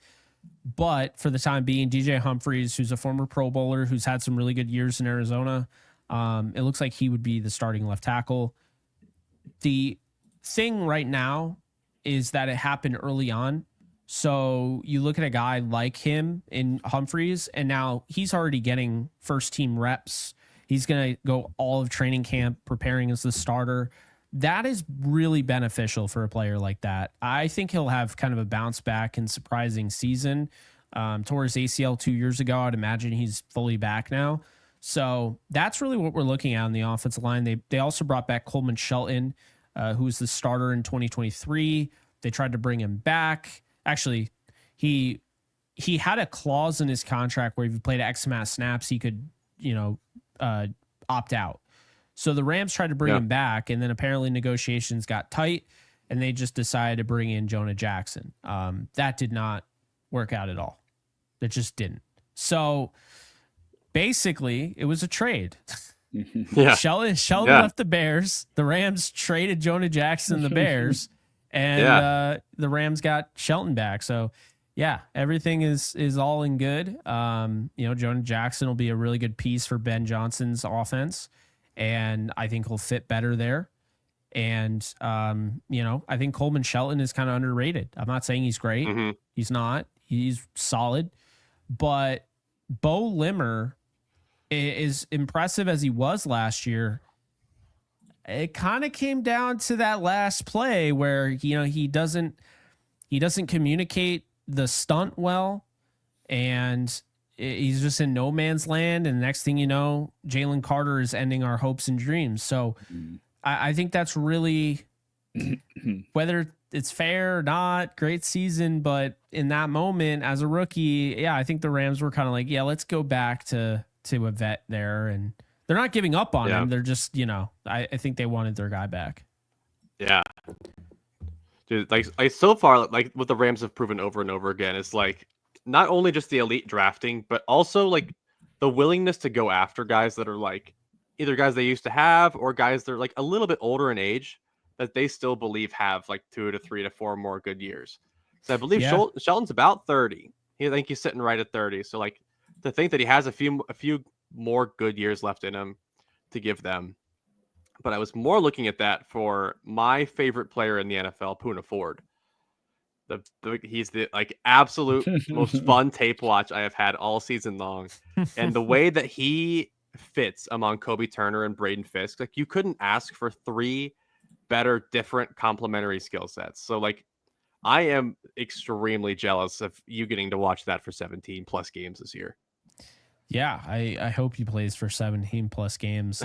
But for the time being, DJ Humphries, who's a former Pro Bowler, who's had some really good years in Arizona, it looks like he would be the starting left tackle. The thing right now is that it happened early on. So you look at a guy like him in Humphries, and now he's already getting first team reps. He's going to go all of training camp preparing as the starter. That is really beneficial for a player like that. I think he'll have kind of a bounce back and surprising season. Tore his ACL 2 years ago. I'd imagine he's fully back now. So that's really what we're looking at on the offensive line. They also brought back Coleman Shelton, who was the starter in 2023. They tried to bring him back. Actually, he had a clause in his contract where if he played X amount of snaps, he could, opt out. So the Rams tried to bring him back, and then apparently negotiations got tight, and they just decided to bring in Jonah Jackson. That did not work out at all. It just didn't. So basically, it was a trade. Sheldon left the Bears. The Rams traded Jonah Jackson, the Bears, and the Rams got Shelton back. So yeah, everything is all in good. Jonah Jackson will be a really good piece for Ben Johnson's offense, and I think he'll fit better there. And I think Coleman Shelton is kind of underrated. I'm not saying he's great. He's not. He's solid. But Bo Limmer is impressive as he was last year. It kind of came down to that last play where he doesn't communicate the stunt well, and he's just in no man's land. And the next thing you know, Jalen Carter is ending our hopes and dreams. So I think that's really, whether it's fair or not, great season. But in that moment as a rookie, I think the Rams were kind of like, let's go back to a vet there. And they're not giving up on him. They're just, I think they wanted their guy back. Yeah. Dude, like so far, like what the Rams have proven over and over again is like not only just the elite drafting, but also like the willingness to go after guys that are like either guys they used to have or guys that are like a little bit older in age that they still believe have like 2 to 3 to 4 more good years. So I believe Shelton's about 30. I think he's sitting right at 30. So like to think that he has a few more good years left in him to give them. But I was more looking at that for my favorite player in the NFL, Poona Ford. He's the like absolute most fun tape watch I have had all season long. And the way that he fits among Kobe Turner and Braden Fisk, like you couldn't ask for 3 better, different complementary skill sets. So like I am extremely jealous of you getting to watch that for 17 plus games this year. Yeah, I hope he plays for 17 plus games.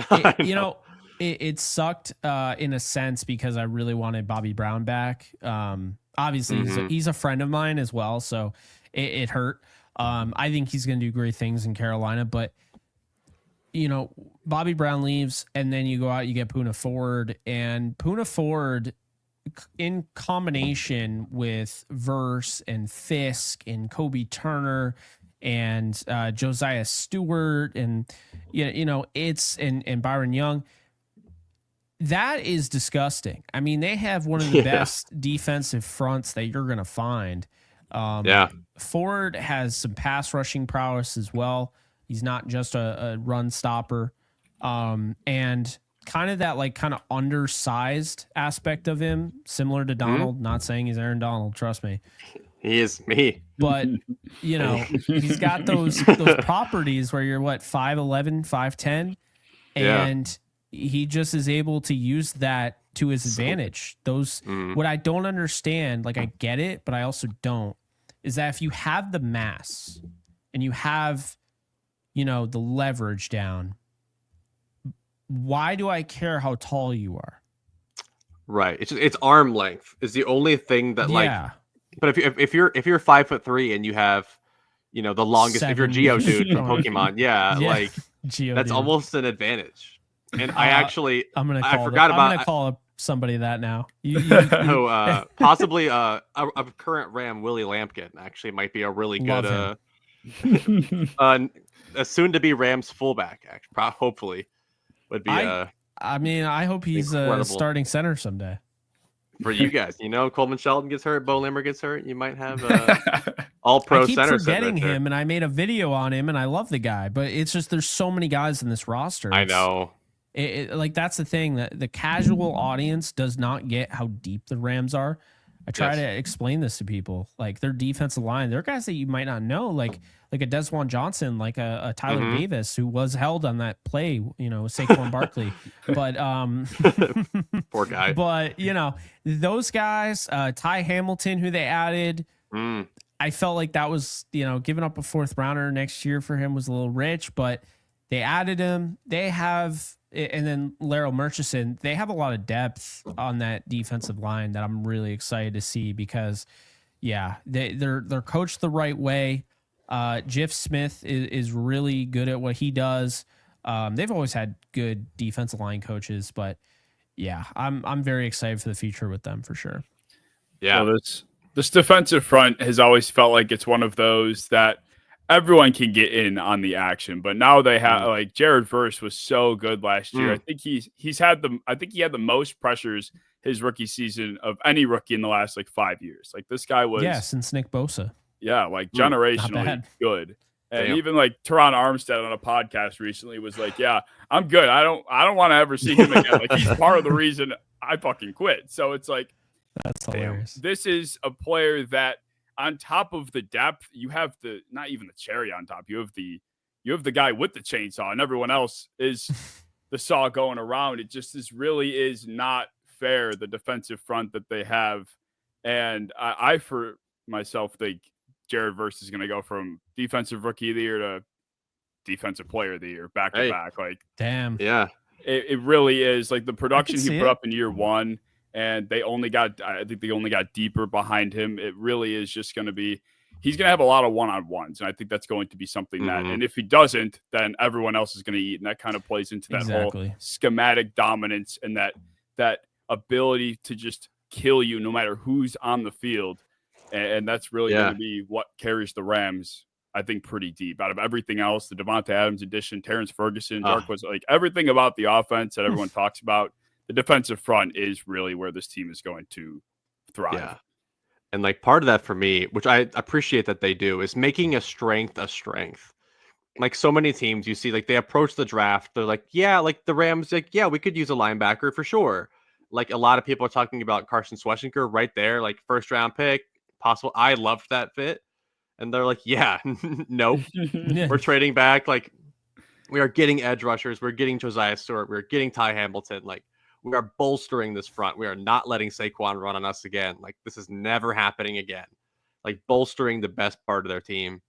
It sucked in a sense because I really wanted Bobby Brown back. Obviously, he's a friend of mine as well, so it hurt. I think he's going to do great things in Carolina, but Bobby Brown leaves, and then you go out, you get Poona Ford, and Poona Ford, in combination with Verse and Fisk and Kobe Turner and Josiah Stewart and and Byron Young. That is disgusting. I mean, they have one of the best defensive fronts that you're going to find. Ford has some pass rushing prowess as well. He's not just a run stopper. And kind of that kind of undersized aspect of him, similar to Donald. Not saying he's Aaron Donald, trust me. He is me. but he's got those properties where you're 5'11", 5'10", and he just is able to use that to his advantage. What I don't understand, like I get it, but I also don't, is that if you have the mass and you have, the leverage down, why do I care how tall you are? Right. It's arm length is the only thing that but if you're 5'3" and you have, the longest, if you're Geodude from Pokemon, like Geodude. That's almost an advantage. And I'm gonna call up somebody that now. Possibly a current Ram, Willie Lampkin, actually might be a really good a soon to be Rams fullback. Actually, hopefully would be. I hope he's starting center someday. For you guys, Coleman Shelton gets hurt, Bo Limmer gets hurt. You might have all-pro center. I keep forgetting him, and I made a video on him, and I love the guy, but it's just there's so many guys in this roster. I know. Like that's the thing, that the casual audience does not get how deep the Rams are. I try to explain this to people. Like their defensive line, they're guys that you might not know, like a Desjuan Johnson, like a Tyler Davis, who was held on that play, with Saquon Barkley. But poor guy. But those guys, Ty Hamilton, who they added, I felt like that was, giving up a 4th rounder next year for him was a little rich, but they added him. They have, and then Laryl Murchison, they have a lot of depth on that defensive line that I'm really excited to see because, they're coached the right way. Jeff Smith is really good at what he does. They've always had good defensive line coaches, but I'm very excited for the future with them for sure. Yeah, well, this defensive front has always felt like it's one of those that everyone can get in on the action, but now they have like Jared Verse was so good last year. I think he had the most pressures his rookie season of any rookie in the last 5 years. Like this guy was since Nick Bosa. Yeah, generationally good. And even Teron Armstead on a podcast recently was like, "Yeah, I'm good. I don't want to ever see him again. Like he's part of the reason I fucking quit." So it's like, that's hilarious. This is a player that, on top of the depth, you have not even the cherry on top. You have the guy with the chainsaw, and everyone else is the saw going around. It just really is not fair, the defensive front that they have. And I for myself think Jared Verse is going to go from defensive rookie of the year to defensive player of the year back to back. Damn. Yeah. It really is the production he put up in year one, and I think they only got deeper behind him. It really is just going to be, he's going to have a lot of one-on-ones. And I think that's going to be something that, and if he doesn't, then everyone else is going to eat. And that kind of plays into that whole schematic dominance and that ability to just kill you no matter who's on the field. And that's really going to be what carries the Rams, I think, pretty deep. Out of everything else, the Devonta Adams addition, Terrence Ferguson, Darkwas, everything about the offense that everyone talks about, the defensive front is really where this team is going to thrive. Yeah. And part of that for me, which I appreciate that they do, is making a strength a strength. Like so many teams you see, they approach the draft, they're the Rams, we could use a linebacker for sure. A lot of people are talking about Carson Schwarzenegger right there, 1st round pick. Possible. I loved that fit. And they're nope. We're trading back. We are getting edge rushers. We're getting Josiah Stewart. We're getting Ty Hamilton. We are bolstering this front. We are not letting Saquon run on us again. This is never happening again. Bolstering the best part of their team.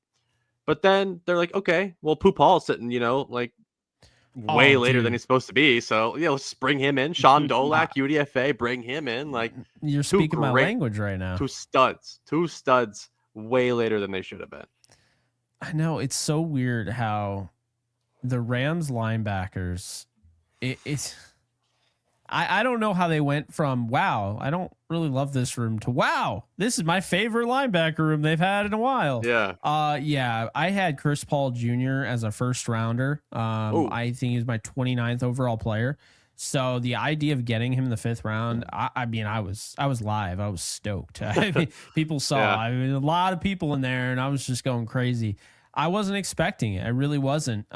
But then they're okay, well, Pooh Paul's sitting, way later than he's supposed to be. So, let's bring him in. Sean Dolak, UDFA, bring him in. You're speaking my language right now. Two studs way later than they should have been. I know. It's so weird how the Rams linebackers, it's... I don't know how they went from, wow, I don't really love this room, to, wow, this is my favorite linebacker room they've had in a while. Yeah. I had Chris Paul Jr. as a 1st rounder. I think he's my 29th overall player. So the idea of getting him in the 5th round, I was live. I was stoked. People saw, a lot of people in there, and I was just going crazy. I wasn't expecting it. I really wasn't.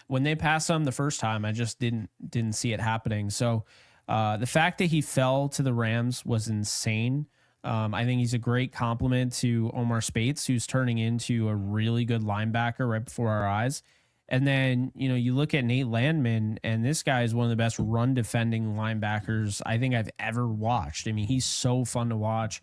When they passed on him the first time, I just didn't see it happening. So the fact that he fell to the Rams was insane. I think he's a great compliment to Omar Spates, who's turning into a really good linebacker right before our eyes. And then, you look at Nate Landman, and this guy is one of the best run defending linebackers I think I've ever watched. I mean, he's so fun to watch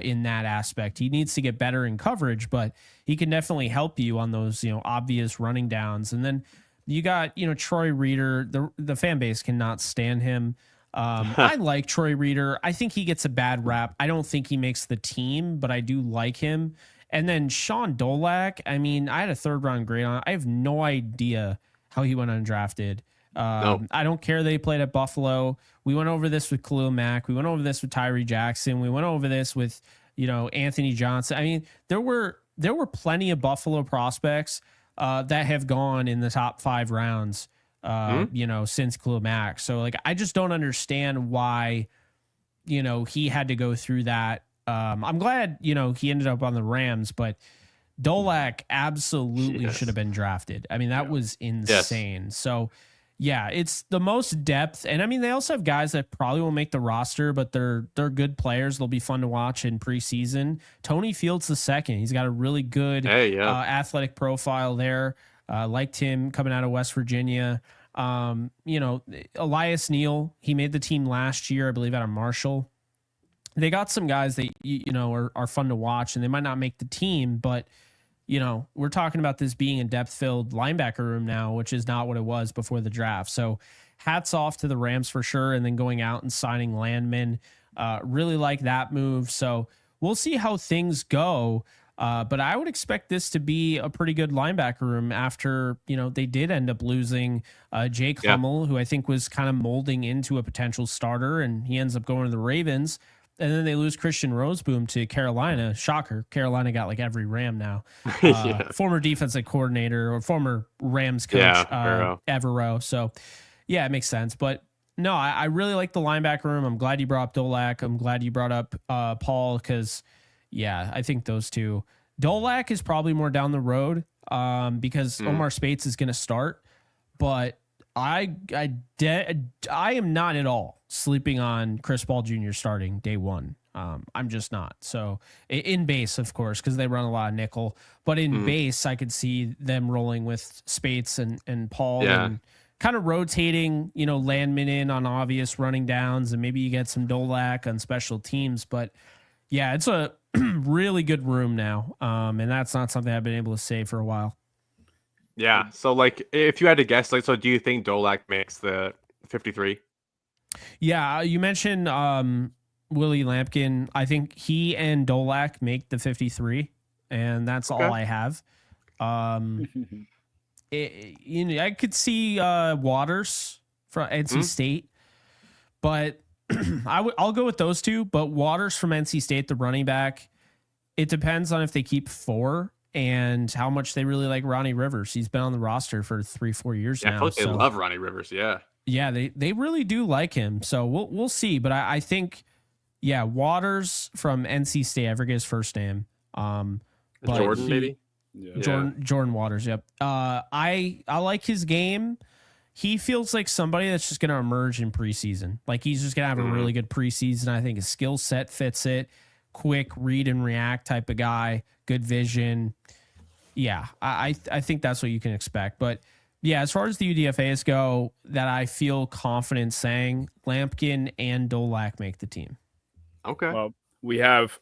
in that aspect. He needs to get better in coverage, but he can definitely help you on those, obvious running downs. And then you got, Troy Reader. The fan base cannot stand him. I like Troy Reader. I think he gets a bad rap. I don't think he makes the team, but I do like him. And then Sean Dolak, I mean, I had a 3rd round grade on. I have no idea how he went undrafted. I don't care that he played at Buffalo. We went over this with Khalil Mack. We went over this with Tyree Jackson. We went over this with, Anthony Johnson. I mean, there were plenty of Buffalo prospects that have gone in the top 5 rounds. Since Khalil Mack. So like, I just don't understand why, he had to go through that. I'm glad, he ended up on the Rams, but Dolak absolutely should have been drafted. I mean, that was insane. Yes. So yeah, it's the most depth. And I mean, they also have guys that probably won't make the roster, but they're good players. They'll be fun to watch in preseason. Tony Fields II. He's got a really good athletic profile there. Liked him coming out of West Virginia. Elias Neal, he made the team last year, I believe, out of Marshall. They got some guys that, are fun to watch, and they might not make the team, but, we're talking about this being a depth-filled linebacker room now, which is not what it was before the draft. So hats off to the Rams for sure, and then going out and signing Landman. Really like that move. So we'll see how things go. But I would expect this to be a pretty good linebacker room after, they did end up losing Jake Hummel, who I think was kind of molding into a potential starter, and he ends up going to the Ravens. And then they lose Christian Roseboom to Carolina. Shocker. Carolina got like every Ram now. Former defensive coordinator or former Rams coach, Evero. So, yeah, it makes sense. But no, I really like the linebacker room. I'm glad you brought up Dolak. I'm glad you brought up Paul because, yeah, I think those two. Dolak is probably more down the road because Omar Spates is going to start. But I am not at all sleeping on Chris Paul Jr. starting day one. I'm just not. So in base, of course, because they run a lot of nickel. But in base, I could see them rolling with Spates and Paul and kind of rotating, Landman in on obvious running downs, and maybe you get some Dolak on special teams. But yeah, it's a really good room now, and that's not something I've been able to say for a while. Yeah. So, like, if you had to guess, like, so do you think Dolak makes the 53? Yeah, you mentioned Willie Lampkin. I think he and Dolak make the 53, and that's all I have. I could see Waters from NC State, but I'll go with those two. But Waters from NC State, the running back, it depends on if they keep 4 and how much they really like Ronnie Rivers. He's been on the roster for 3-4 years now. I feel like they love Ronnie Rivers. Yeah. Yeah, they really do like him. So we'll see. But I think, Waters from NC State, I forget his first name. Jordan, maybe? Yeah. Jordan Waters, yep. I like his game. He feels like somebody that's just going to emerge in preseason. Like he's just going to have a really good preseason. I think his skill set fits it. Quick read and react type of guy. Good vision. Yeah, I think that's what you can expect. But yeah, as far as the UDFAs go, that I feel confident saying Lampkin and Dolak make the team. Okay. Well, we have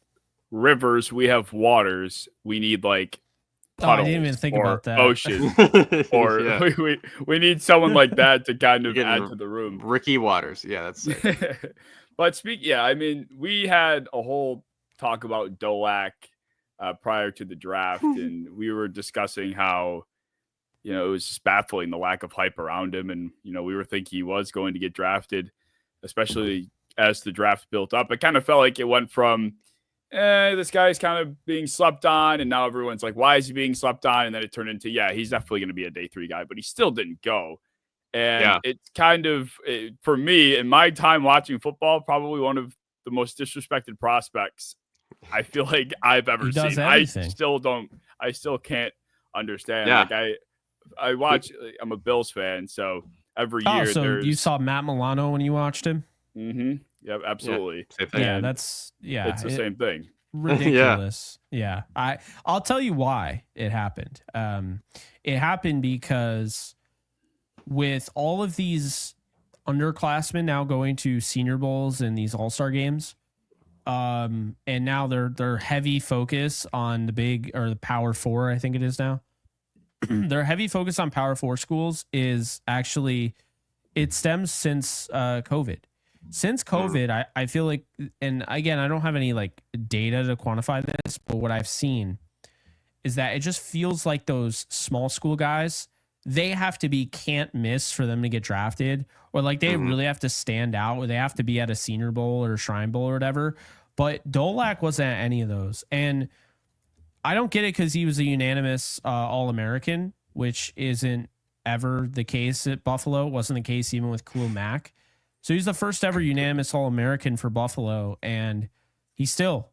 Rivers, we have Waters. We need like puddles, I didn't even think about that. Ocean, or we need someone like that to kind of add to the room. Ricky Waters, yeah, that's it. But I mean, we had a whole talk about Dolak prior to the draft, and we were discussing how it was just baffling the lack of hype around him, and we were thinking he was going to get drafted, especially as the draft built up. It kind of felt like it went from this guy's kind of being slept on, and now everyone's like, why is he being slept on? And then it turned into, he's definitely going to be a day 3 guy, but he still didn't go. And it's kind of, for me, in my time watching football, probably one of the most disrespected prospects I feel like I've ever seen. I still can't understand. Yeah. Like I watch, I'm a Bills fan, so every year. So you saw Matt Milano when you watched him? Mm-hmm. Yeah, absolutely. Same thing. Yeah, And that's it's the same thing. ridiculous. Yeah. I'll tell you why it happened. It happened because with all of these underclassmen now going to senior bowls and these all-star games, and now they're heavy focus on the big or the power four, I think it is now. Their heavy focus on power four schools is actually, it stems since COVID. Since COVID, I feel like, and again, I don't have any like data to quantify this, but what I've seen is that it just feels like those small school guys, they have to be can't miss for them to get drafted, or like they really have to stand out, or they have to be at a Senior Bowl or a Shrine Bowl or whatever. But Dolak wasn't at any of those. And I don't get it because he was a unanimous All-American, which isn't ever the case at Buffalo. It wasn't the case even with Khalil Mack. So he's the first ever unanimous All-American for Buffalo, and he still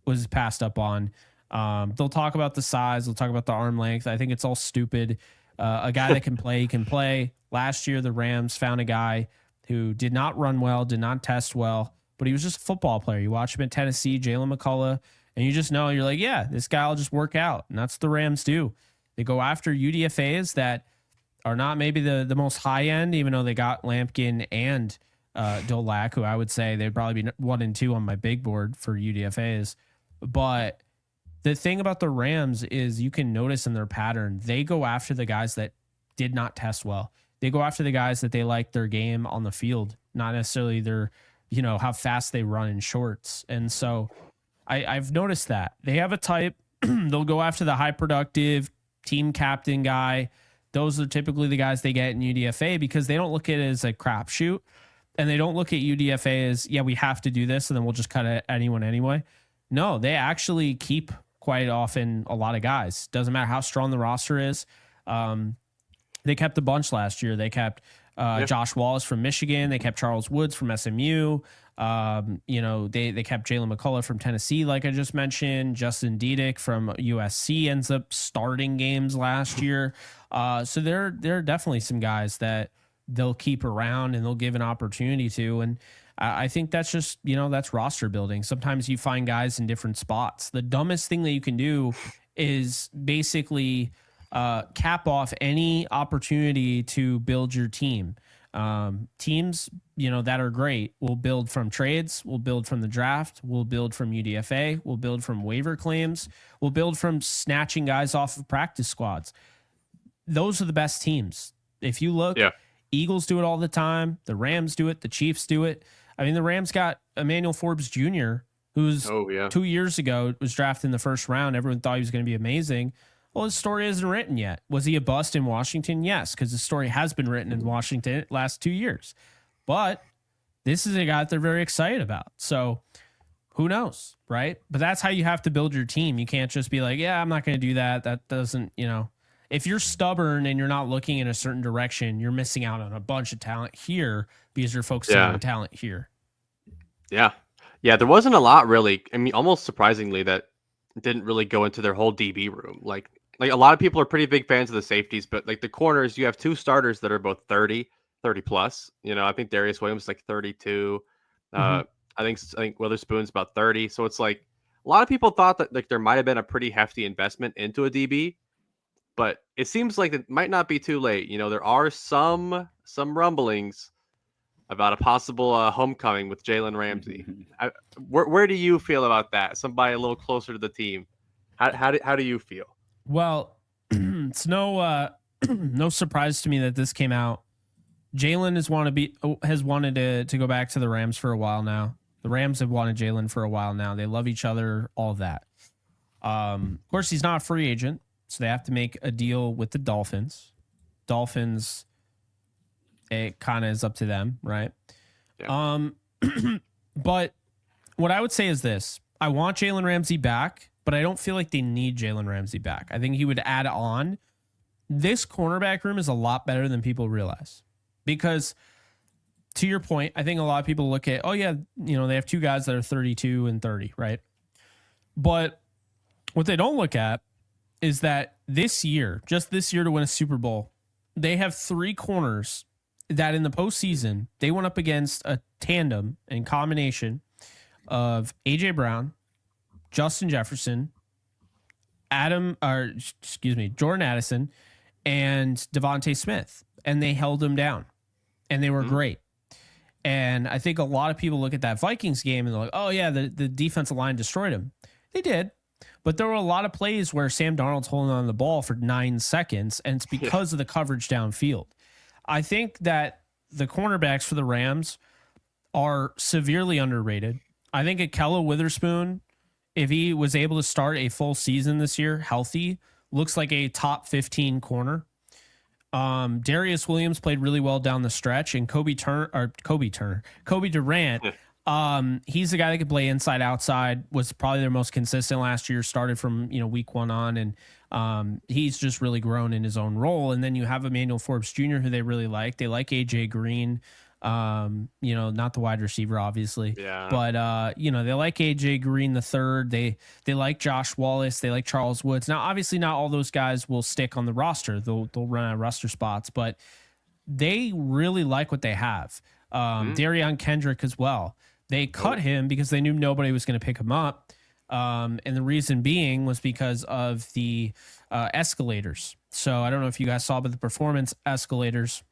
was passed up on. They'll talk about the size. They'll talk about the arm length. I think it's all stupid. A guy that can play, can play. Last year, the Rams found a guy who did not run well, did not test well, but he was just a football player. You watch him at Tennessee, Jalen McCullough, and you just know, you're like, yeah, this guy will just work out. And that's what the Rams do. They go after UDFAs that are not maybe the most high end, even though they got Lampkin and Dolak, who I would say they'd probably be 1 and 2 on my big board for UDFAs. But the thing about the Rams is you can notice in their pattern, they go after the guys that did not test well. They go after the guys that they like their game on the field, not necessarily their, how fast they run in shorts. And so I've noticed that they have a type. They'll go after the high productive team captain guy. Those are typically the guys they get in UDFA because they don't look at it as a crapshoot. And they don't look at UDFA as, yeah, we have to do this, and then we'll just cut it anyone anyway. No, they actually keep quite often a lot of guys. Doesn't matter how strong the roster is. They kept a bunch last year. They kept Josh Wallace from Michigan. They kept Charles Woods from SMU. They kept Jalen McCullough from Tennessee, like I just mentioned. Justin Diedick from USC ends up starting games last year. So there are definitely some guys that they'll keep around and they'll give an opportunity to. And I think that's just, that's roster building. Sometimes you find guys in different spots. The dumbest thing that you can do is basically cap off any opportunity to build your team. Teams, that are great will build from trades, will build from the draft, will build from UDFA, will build from waiver claims, will build from snatching guys off of practice squads. Those are the best teams. If you look, Eagles do it all the time. The Rams do it. The Chiefs do it. I mean, the Rams got Emmanuel Forbes Jr., who's 2 years ago was drafted in the first round. Everyone thought he was going to be amazing. Well, his story isn't written yet. Was he a bust in Washington? Yes, because the story has been written in Washington last 2 years. But this is a guy that they're very excited about. So who knows, right? But that's how you have to build your team. You can't just be like, yeah, I'm not going to do that. That doesn't, if you're stubborn and you're not looking in a certain direction, you're missing out on a bunch of talent here because you're focusing on talent here. Yeah. Yeah. There wasn't a lot really. I mean, almost surprisingly that didn't really go into their whole DB room. Like a lot of people are pretty big fans of the safeties, but like the corners, you have 2 starters that are both 30 plus. I think Darius Williams is like 32. I think Witherspoon's about 30. So it's like a lot of people thought that like there might have been a pretty hefty investment into a DB. But it seems like it might not be too late. There are some rumblings about a possible homecoming with Jalen Ramsey. Where do you feel about that? Somebody a little closer to the team. How do you feel? Well, it's no surprise to me that this came out. Jalen has wanted to go back to the Rams for a while now. The Rams have wanted Jalen for a while now. They love each other, all of that. Of course, he's not a free agent. So they have to make a deal with the Dolphins. Dolphins, it kind of is up to them, right? Yeah. But what I would say is this. I want Jalen Ramsey back, but I don't feel like they need Jalen Ramsey back. I think he would add on. This cornerback room is a lot better than people realize. Because, to your point, I think a lot of people look at, they have 2 guys that are 32 and 30, right? But what they don't look at is that just this year to win a Super Bowl, they have 3 corners that in the postseason, they went up against a tandem and combination of A.J. Brown, Justin Jefferson, Jordan Addison, and Devontae Smith. And they held them down. And they were great. And I think a lot of people look at that Vikings game and they're like, oh, yeah, the defensive line destroyed him. They did. But there were a lot of plays where Sam Darnold's holding on the ball for 9 seconds, and it's because of the coverage downfield. I think that the cornerbacks for the Rams are severely underrated. I think Ahkello Witherspoon, if he was able to start a full season this year healthy, looks like a top 15 corner. Darius Williams played really well down the stretch, and Kobe Durant. He's the guy that could play inside outside, was probably their most consistent last year, started from week 1 on, and he's just really grown in his own role. And then you have Emmanuel Forbes Jr., who they really like. They like AJ Green, not the wide receiver, obviously. Yeah. But they like AJ Green the third. They like Josh Wallace. They like Charles Woods. Now, obviously, not all those guys will stick on the roster. They'll run out of roster spots, but they really like what they have. Darion Kendrick as well. They cut him because they knew nobody was going to pick him up. And the reason being was because of the escalators. So I don't know if you guys saw, but the performance escalators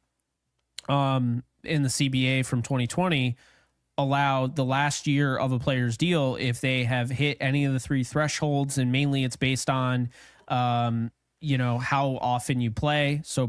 in the CBA from 2020 allowed the last year of a player's deal if they have hit any of the 3 thresholds, and mainly it's based on how often you play. So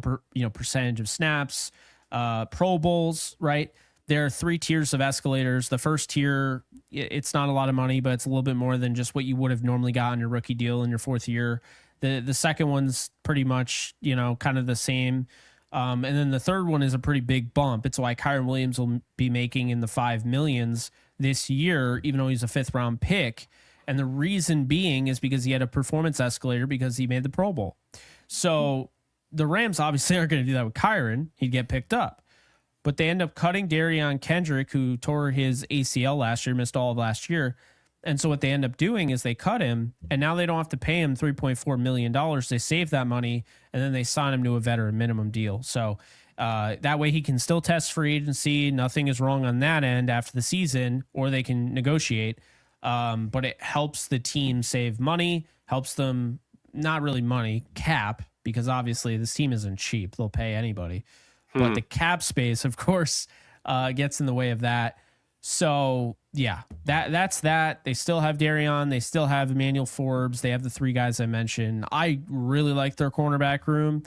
percentage of snaps, Pro Bowls, right? There are 3 tiers of escalators. The first tier, it's not a lot of money, but it's a little bit more than just what you would have normally got on your rookie deal in your 4th year. The second one's pretty much, kind of the same. And then the third one is a pretty big bump. It's why Kyren Williams will be making in the $5 million this year, even though he's a 5th round pick. And the reason being is because he had a performance escalator because he made the Pro Bowl. So the Rams obviously aren't going to do that with Kyren. He'd get picked up. But they end up cutting Darion Kendrick, who tore his ACL last year, missed all of last year. And so what they end up doing is they cut him, and now they don't have to pay him $3.4 million. They save that money, and then they sign him to a veteran minimum deal. So that way he can still test free agency. Nothing is wrong on that end after the season, or they can negotiate. But it helps the team save money, helps them, not really money, cap, because obviously this team isn't cheap. They'll pay anybody. But the cap space, of course, gets in the way of that. So, yeah, that's that. They still have Darion. They still have Emmanuel Forbes. They have the 3 guys I mentioned. I really like their cornerback room.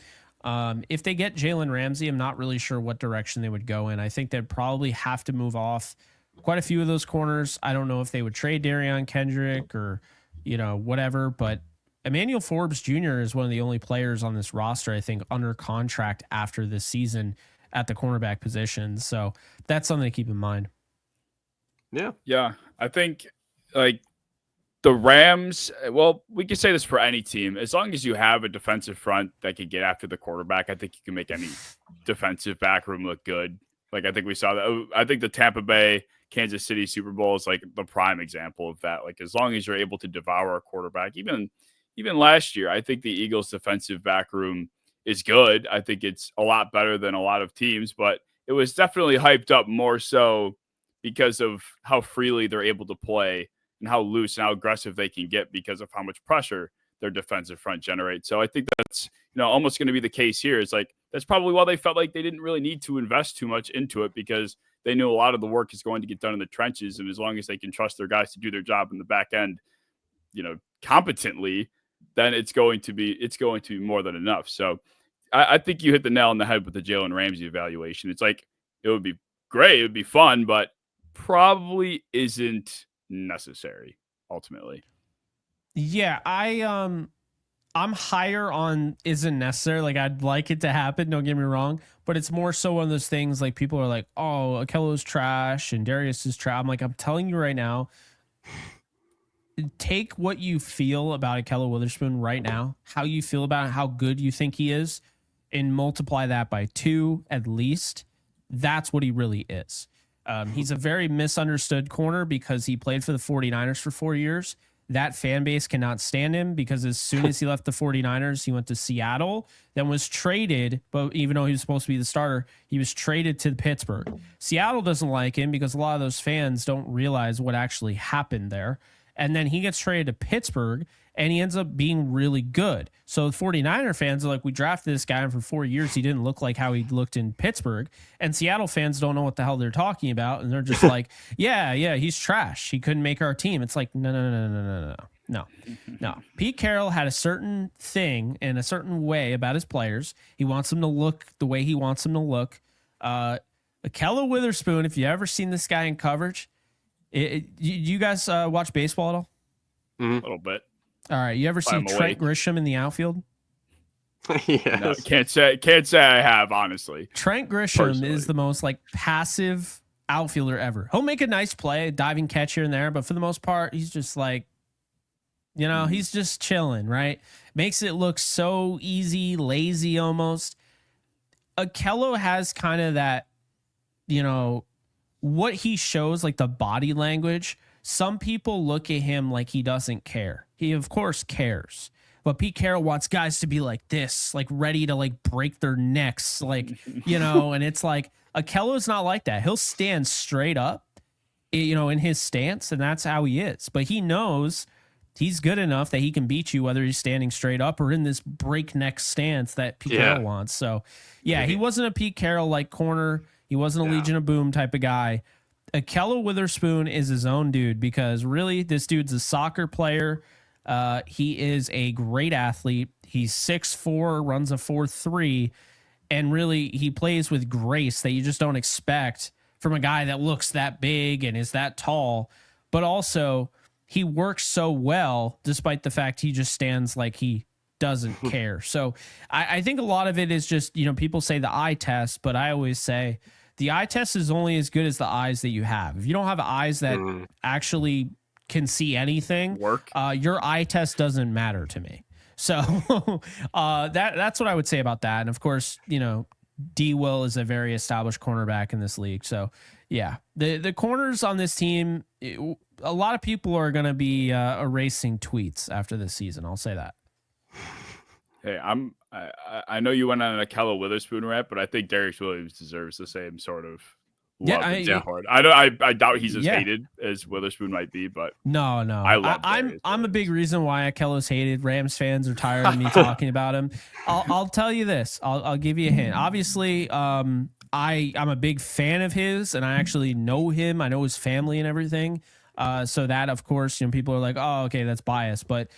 If they get Jalen Ramsey, I'm not really sure what direction they would go in. I think they'd probably have to move off quite a few of those corners. I don't know if they would trade Darion Kendrick or, whatever. But Emmanuel Forbes Jr. is one of the only players on this roster, I think, under contract after this season at the cornerback position. So that's something to keep in mind. Yeah. I think the Rams, well, we can say this for any team. As long as you have a defensive front that can get after the quarterback, I think you can make any defensive back room look good. I think we saw that. I think the Tampa Bay, Kansas City Super Bowl is the prime example of that. As long as you're able to devour a quarterback, even last year, I think the Eagles' defensive back room is good. I think it's a lot better than a lot of teams, but it was definitely hyped up more so because of how freely they're able to play and how loose and how aggressive they can get because of how much pressure their defensive front generates. So I think that's almost going to be the case here. It's that's probably why they felt like they didn't really need to invest too much into it, because they knew a lot of the work is going to get done in the trenches, and as long as they can trust their guys to do their job in the back end, competently, then it's going to be more than enough. So I think you hit the nail on the head with the Jalen Ramsey evaluation. It's it would be great, it would be fun, but probably isn't necessary ultimately. Yeah, I'm higher on isn't necessary. I'd like it to happen, don't get me wrong, but it's more so one of those things people are like, oh, Ahkello's trash and Darius is trash. I'm telling you right now, take what you feel about Ahkello Witherspoon right now, how you feel about how good you think he is, and multiply that by 2 at least. That's what he really is. He's a very misunderstood corner because he played for the 49ers for 4 years. that fan base cannot stand him because as soon as he left the 49ers, he went to Seattle, then was traded. But even though he was supposed to be the starter, he was traded to Pittsburgh. Seattle doesn't like him because a lot of those fans don't realize what actually happened there. And then he gets traded to Pittsburgh and he ends up being really good. So the 49er fans are like, we drafted this guy and for 4 years. He didn't look like how he looked in Pittsburgh. And Seattle fans don't know what the hell they're talking about. And they're just like, yeah, he's trash. He couldn't make our team. It's like, no. Pete Carroll had a certain thing and a certain way about his players. He wants them to look the way he wants them to look. Ahkello Witherspoon, if you ever seen this guy in coverage, you guys watch baseball at all? A little bit. All right. You ever seen Trent Grisham in the outfield? Yes. No, can't say I have, honestly. Trent Grisham is the most like passive outfielder ever. He'll make a nice play, diving catch here and there, but for the most part, he's just like, he's just chilling, right? Makes it look so easy, lazy almost. Ahkello has kind of that, what he shows, like the body language. Some people look at him like he doesn't care. He, of course, cares. But Pete Carroll wants guys to be like this, like ready to like break their necks, like, and it's like Ahkello's not like that. He'll stand straight up, in his stance, and that's how he is. But he knows he's good enough that he can beat you whether he's standing straight up or in this breakneck stance that Pete Carroll wants. So, he wasn't a Pete Carroll like corner. He wasn't a Legion of Boom type of guy. Ahkello Witherspoon is his own dude because really this dude's a soccer player. He is a great athlete. He's 6'4", runs a 4.3, and really he plays with grace that you just don't expect from a guy that looks that big and is that tall. But also he works so well despite the fact he just stands like he doesn't care. So I think a lot of it is just, people say the eye test, but I always say the eye test is only as good as the eyes that you have. If you don't have eyes that actually can see anything, your eye test doesn't matter to me. So that's what I would say about that. And of course, D Will is a very established cornerback in this league. So the corners on this team, a lot of people are going to be erasing tweets after this season. I'll say that. Hey, I know you went on an Ahkello Witherspoon rant, but I think Darius Williams deserves the same sort of love and support. I doubt he's as hated as Witherspoon might be, but no. I'm a big reason why Ahkello's hated. Rams fans are tired of me talking about him. I'll tell you this. I'll give you a hint. Obviously, I'm a big fan of his, and I actually know him. I know his family and everything. So that, of course, people are like, oh, okay, that's biased, but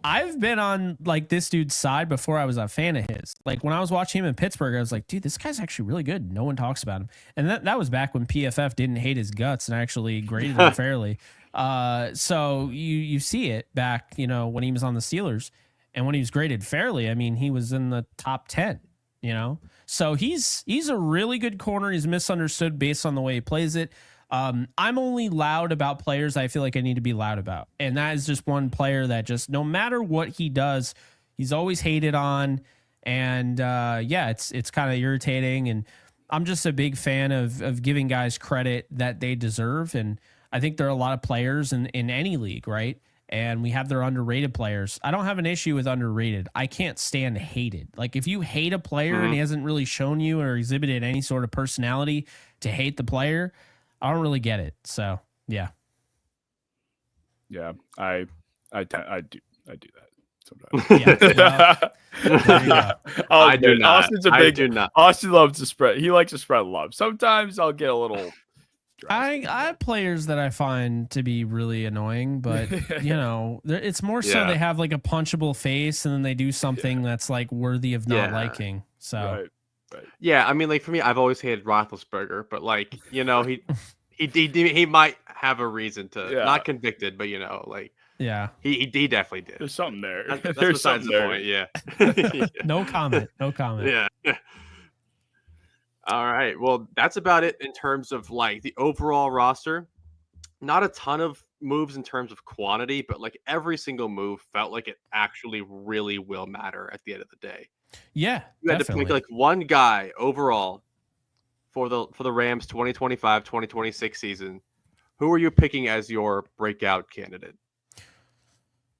I've been on like this dude's side before I was a fan of his. Like when I was watching him in Pittsburgh, I was like, dude, this guy's actually really good. No one talks about him. And that was back when PFF didn't hate his guts and actually graded him fairly. So you see it back, when he was on the Steelers and when he was graded fairly, I mean, he was in the top 10, So he's a really good corner. He's misunderstood based on the way he plays it. I'm only loud about players I feel like I need to be loud about. And that is just one player that just, no matter what he does, he's always hated on. And it's kind of irritating. And I'm just a big fan of giving guys credit that they deserve. And I think there are a lot of players in any league, right? And we have their underrated players. I don't have an issue with underrated. I can't stand hated. Like if you hate a player and he hasn't really shown you or exhibited any sort of personality to hate the player, I don't really get it. So yeah, I do that sometimes. I do not. Austin loves to spread. He likes to spread love. Sometimes I'll get a little. I have players that I find to be really annoying, but it's more so they have like a punchable face and then they do something that's like worthy of not liking. So. Right. Yeah, I mean, like for me, I've always hated Roethlisberger, but like he might have a reason to not convicted, but he definitely did. There's something there. That's There's besides something the there. point. Yeah. No comment. Yeah. All right. Well, that's about it in terms of like the overall roster. Not a ton of moves in terms of quantity, but like every single move felt like it actually really will matter at the end of the day. Yeah, you had to pick like one guy overall for the Rams 2025-2026 season. Who are you picking as your breakout candidate?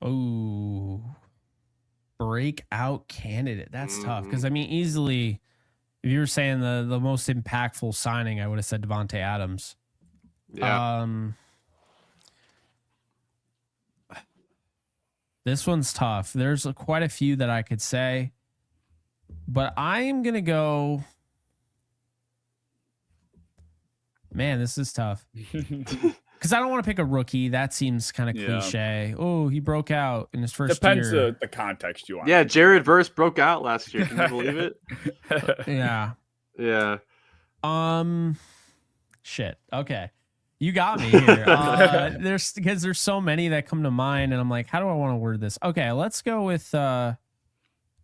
Oh, breakout candidate. That's tough because I mean, easily, if you were saying the most impactful signing, I would have said Devontae Adams. Yeah. This one's tough. There's quite a few that I could say, but I'm gonna go. Man, this is tough. Because I don't want to pick a rookie. That seems kind of cliche. Oh, he broke out in his first Depends year. the context you want. Yeah, Jared Verse broke out last year. Can you believe it? Yeah. Yeah. Shit. Okay. You got me here. There's so many that come to mind, and I'm like, how do I want to word this? Okay, let's go with no,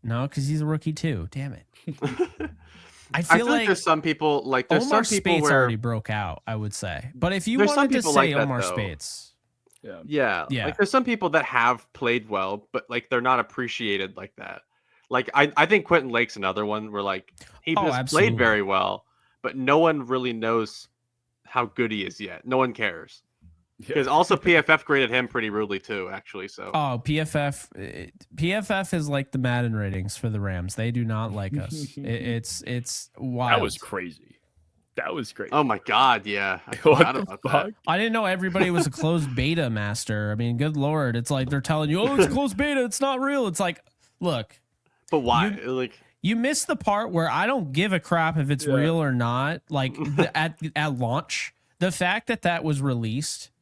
because he's a rookie too. Damn it. I feel like there's some people like there's Omar some people Spates where already broke out, I would say. But if you There's some wanted to people say like that, Omar though. Spates, yeah, like there's some people that have played well, but like they're not appreciated like that. Like I think Quentin Lake's another one where like he just absolutely. played very well, but no one really knows how good he is yet. No one cares. Because also PFF graded him pretty rudely too, actually. So PFF is like the Madden ratings for the Rams. They do not like us. It's wild. That was crazy. That was crazy. Oh my god, yeah. I forgot about that. I didn't know everybody was a closed beta master. I mean, good lord, it's like they're telling you, oh, it's closed beta. It's not real. It's like, look, but why? You missed the part where I don't give a crap if it's real or not. Like at launch, the fact that was released.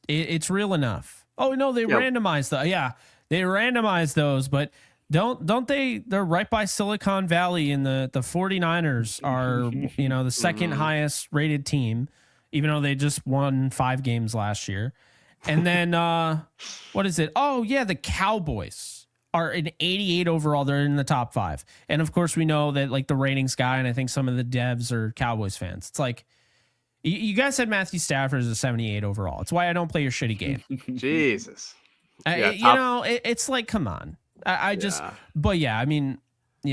It's real enough. Oh no, they randomized they randomized those, but don't they? They're right by Silicon Valley, and the 49ers are the second highest rated team, even though they just won 5 games last year. And then what is it? Oh yeah, the Cowboys are an 88 overall. They're in the top 5, and of course we know that like the ratings guy, and I think some of the devs are Cowboys fans. It's like. You guys said Matthew Stafford is a 78 overall. It's why I don't play your shitty game. Jesus. It's like, come on. But yeah, I mean,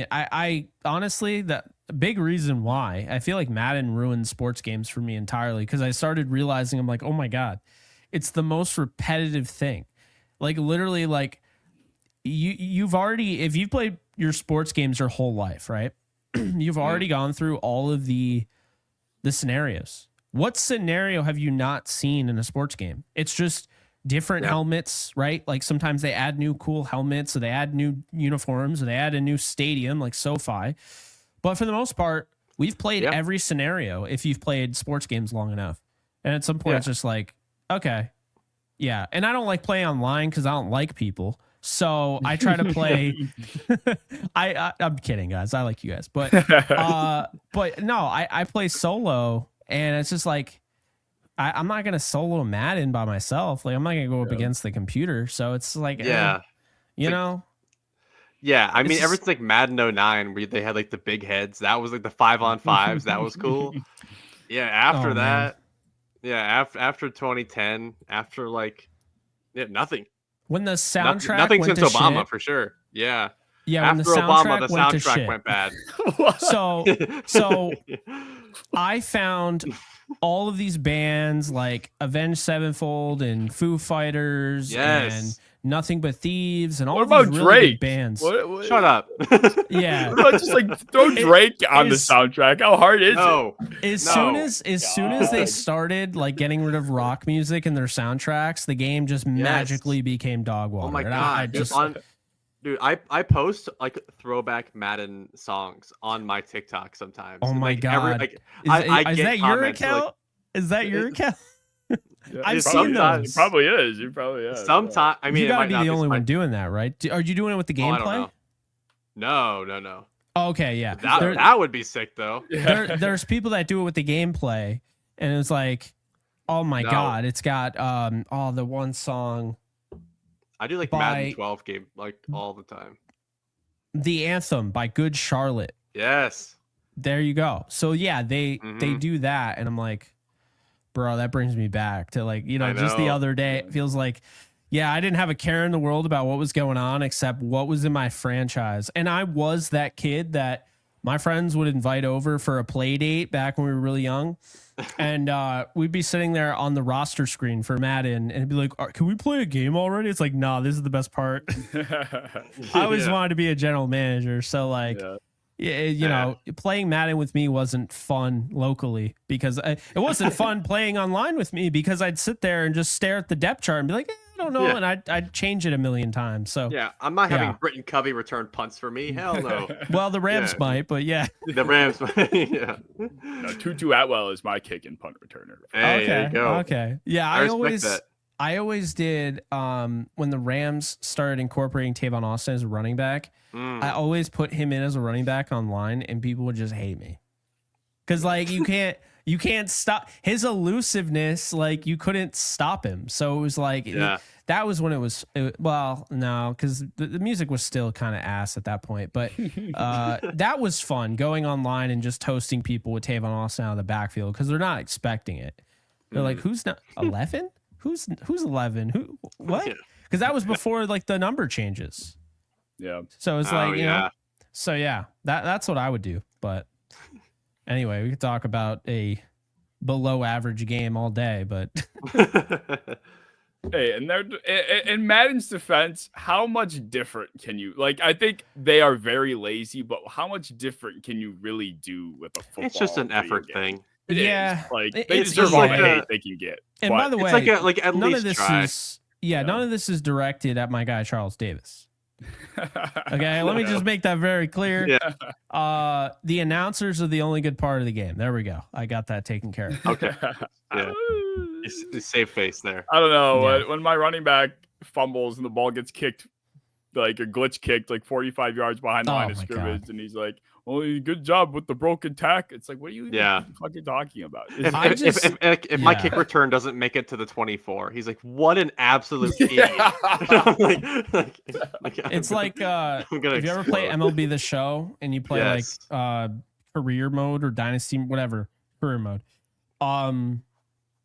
I honestly, the big reason why I feel like Madden ruined sports games for me entirely, because I started realizing I'm like, oh my God, it's the most repetitive thing. Like literally, like you've already, if you've played your sports games your whole life, right? You've already gone through all of the scenarios. What scenario have you not seen in a sports game? It's just different helmets, right? Like sometimes they add new cool helmets, or they add new uniforms, or they add a new stadium like SoFi. But for the most part, we've played every scenario if you've played sports games long enough. And at some point, it's just like, okay, yeah. And I don't like playing online because I don't like people. So I try to play. I'm kidding, guys. I like you guys, but no, I play solo, and it's just like I'm not gonna solo Madden by myself. Like I'm not gonna go up against the computer. So it's like Yeah, I mean, ever since like Madden 09, where they had like the big heads, that was like the 5-on-5s. That was cool. Yeah, after that, after 2010, after like nothing. When the soundtrack nothing went since to Obama shit, for sure. Yeah. Yeah. After Obama, the soundtrack went bad. So I found all of these bands like Avenged Sevenfold and Foo Fighters and Nothing But Thieves and all what of these about really Drake? big bands. Shut up. Yeah. What about just like throw Drake on the soundtrack? How hard is it? As soon as they started like getting rid of rock music in their soundtracks, the game just magically became dog water. Oh my God. Dude, I post like throwback Madden songs on my TikTok sometimes. Oh my God. I is get that your comments, account? like, Is that your account? Yeah, I've seen those. It probably is. You probably is. Sometimes, I mean, you gotta be the only one doing that, right? Are you doing it with the gameplay? No. Oh, okay, yeah. That would be sick though. There's people that do it with the gameplay, and it's like, oh my God, it's got the one song. I do like Madden 12 game like all the time. The Anthem by Good Charlotte. Yes. There you go. So yeah, they do that, and I'm like, bro, that brings me back to like, just the other day. It feels like, I didn't have a care in the world about what was going on except what was in my franchise. And I was that kid that my friends would invite over for a play date back when we were really young. And we'd be sitting there on the roster screen for Madden and it'd be like, can we play a game already? It's like, nah, this is the best part. I always wanted to be a general manager. So like, you know, playing Madden with me wasn't fun locally because it wasn't fun playing online with me because I'd sit there and just stare at the depth chart and be like, I don't know. And I'd change it a million times. So I'm not having Britton Covey return punts for me. Hell no. Well, the Rams might, but the Rams might. No, Tutu Atwell is my kick and punt returner. Hey, there you go. Okay. Yeah, I always did when the Rams started incorporating Tavon Austin as a running back. I always put him in as a running back online and people would just hate me. Cuz like you can't stop his elusiveness, like you couldn't stop him. So it was like that was when well, no, cuz the music was still kind of ass at that point, but that was fun going online and just toasting people with Tavon Austin out of the backfield cuz they're not expecting it. They're like, who's not 11? Who's 11? Who what? Cuz that was before like the number changes. Yeah. So it's like, you know. So yeah, that's what I would do. But anyway, we could talk about a below average game all day, but hey, and they're in Madden's defense, how much different can you like? I think they are very lazy, but how much different can you really do with a football? It's just an effort thing. It yeah, is. Like they deserve all the hate they can get. And by the way, it's like at none least of this try. none of this is directed at my guy Charles Davis. Okay, let me just make that very clear. The announcers are the only good part of the game. There we go. I got that taken care of. Okay. It's safe face there. I don't know. When my running back fumbles and the ball gets kicked, like a glitch kicked, like 45 yards behind the line of scrimmage, and he's like, "Well, good job with the broken tack." It's like, what are you fucking talking about? If my kick return doesn't make it to the 24, he's like, "What an absolute idiot!" It's like if you ever play MLB The Show and you play like career mode or dynasty, whatever career mode,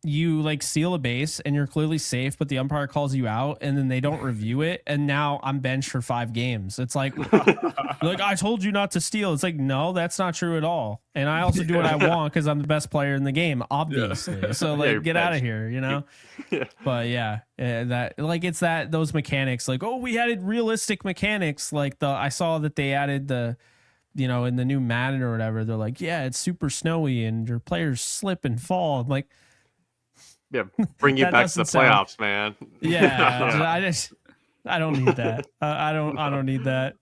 you like steal a base and you're clearly safe, but the umpire calls you out and then they don't review it. And now I'm benched for 5 games. It's like, I told you not to steal. It's like, no, that's not true at all. And I also do what I want because I'm the best player in the game, obviously. So like, get out of here, you know? But that like, it's those mechanics like, oh, we added realistic mechanics. Like I saw that they added you know, in the new Madden or whatever, they're like, yeah, it's super snowy and your players slip and fall. I'm like, bring you back to the playoffs, man. I don't need that. I don't need that.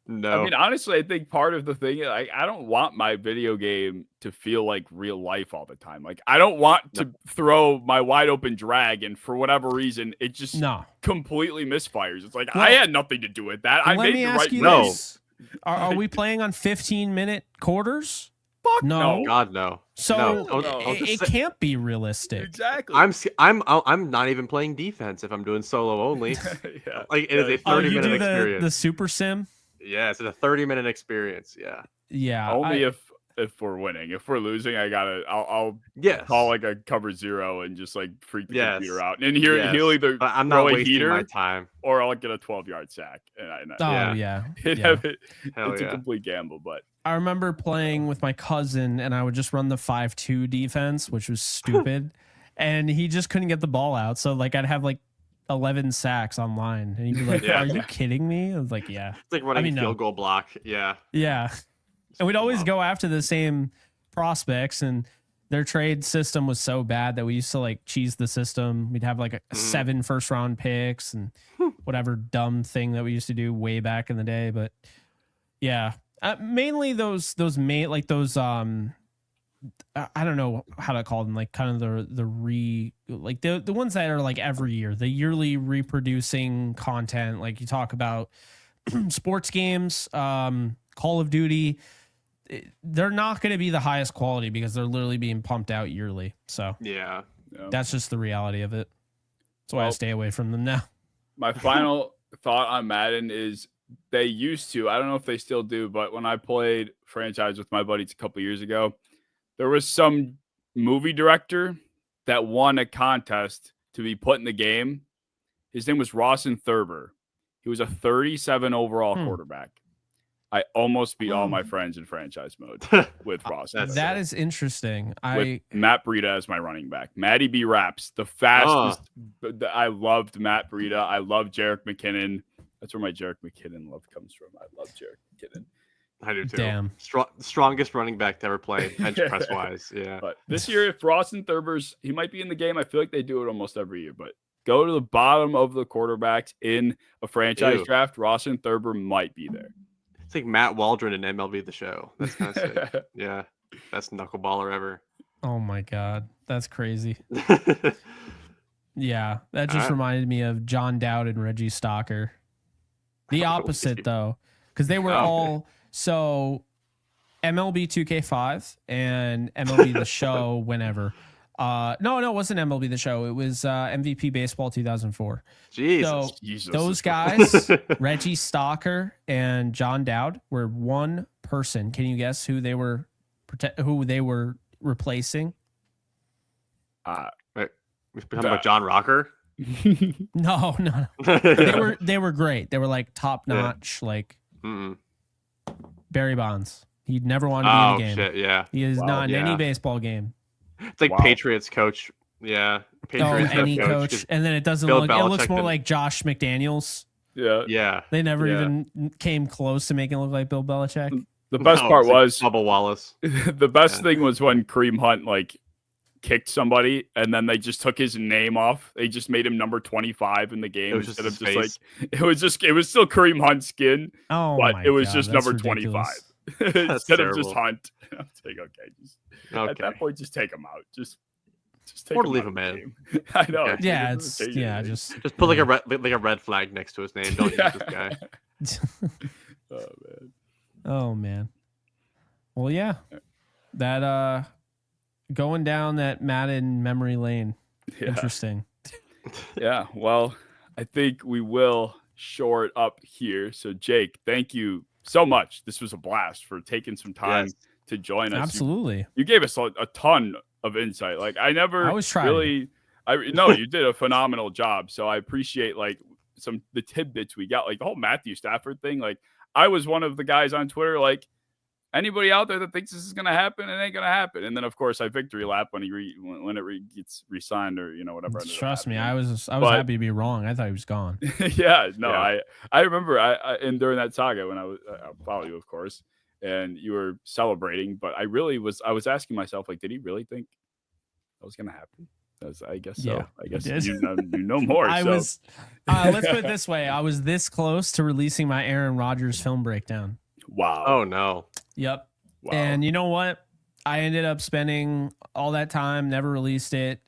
No. I mean, honestly, I think part of the thing is I don't want my video game to feel like real life all the time. Like I don't want to throw my wide open drag and for whatever reason it just completely misfires. It's like I had nothing to do with that. I made the right this. Are we playing on 15-minute quarters? Fuck no. God no. So it can't be realistic. Exactly. I'm not even playing defense if I'm doing solo only. Like it is a 30-minute experience. The super sim? Yeah, it's a 30-minute experience. Yeah. Only if we're winning. If we're losing, I'll call like a cover 0 and just like freak the computer out. And he'll either I'm not wasting my time, or I'll get a 12-yard sack. It's a complete gamble. But I remember playing with my cousin, and I would just run the 5-2 defense, which was stupid, and he just couldn't get the ball out. So like I'd have like 11 sacks online, and he'd be like, "Are you kidding me?" I was like, "Yeah." It's like running field goal block. Yeah. And we'd always go after the same prospects, and their trade system was so bad that we used to like cheese the system. We'd have like 7 first-round picks and whatever dumb thing that we used to do way back in the day. But yeah, mainly those I don't know how to call them, like kind of the ones that are like every year, the yearly reproducing content. Like you talk about sports games, Call of Duty. They're not going to be the highest quality because they're literally being pumped out yearly. So that's just the reality of it. That's why I stay away from them now. My final thought on Madden is they used to, I don't know if they still do, but when I played franchise with my buddies a couple years ago, there was some movie director that won a contest to be put in the game. His name was Rawson Thurber. He was a 37 overall quarterback. I almost beat all my friends in franchise mode with Ross. That is interesting. With Matt Breida as my running back. Matty B. Raps, the fastest. I loved Matt Breida. I love Jerick McKinnon. That's where my Jerick McKinnon love comes from. I love Jerick McKinnon. I do too. Damn. Strongest running back to ever play, bench press wise. Yeah. But this year, if Ross and Thurber's, he might be in the game. I feel like they do it almost every year. But go to the bottom of the quarterbacks in a franchise draft. Ross and Thurber might be there. It's like Matt Waldron in MLB The Show. That's kind of sick. Yeah. Best knuckleballer ever. Oh my God. That's crazy. Yeah. That just reminded me of John Dowd and Reggie Stalker. The opposite, though, because they were all so MLB 2K5 and MLB The Show whenever. No, it wasn't MLB The Show. It was MVP Baseball 2004. Jesus. So those guys, Reggie Stalker and John Dowd, were one person. Can you guess who they were replacing? We're talking about John Rocker. No. They were great. They were like top notch, like Barry Bonds. He'd never wanted to be in the game. Shit, yeah. He is not in any baseball game. It's like Patriots coach. Yeah. Patriots any coach. And then it doesn't look, it looks more like Josh McDaniels. Yeah. Yeah. They never even came close to making it look like Bill Belichick. The best part was Bubba Wallace. The best thing was when Kareem Hunt kicked somebody and then they just took his name off. They just made him number 25 in the game instead of it was still Kareem Hunt's skin. But it was just number 25 instead of just Hunt. I was like, okay, at that point, just take him out. Just take or him leave out him in. I know. Yeah, just put like a red flag next to his name. Don't use this guy. Oh man. Well, yeah. That going down that Madden memory lane. Yeah. Interesting. Yeah. Well, I think we will shore it up here. So, Jake, thank you so much. This was a blast for taking some time to join us. Absolutely. You gave us a ton of insight. Like I was trying. You did a phenomenal job. So I appreciate the tidbits we got, like the whole Matthew Stafford thing. Like I was one of the guys on Twitter, like anybody out there that thinks this is going to happen, it ain't going to happen. And then of course I victory lap when it gets re-signed or, whatever. Trust me. I was happy to be wrong. I thought he was gone. I remember and during that saga when I follow you, of course, and you were celebrating, but I was asking myself, like, did he really think that was going to happen? I guess so. I guess you know more. Let's put it this way. I was this close to releasing my Aaron Rodgers film breakdown. Wow. Oh, no. Yep. Wow. And you know what? I ended up spending all that time, never released it.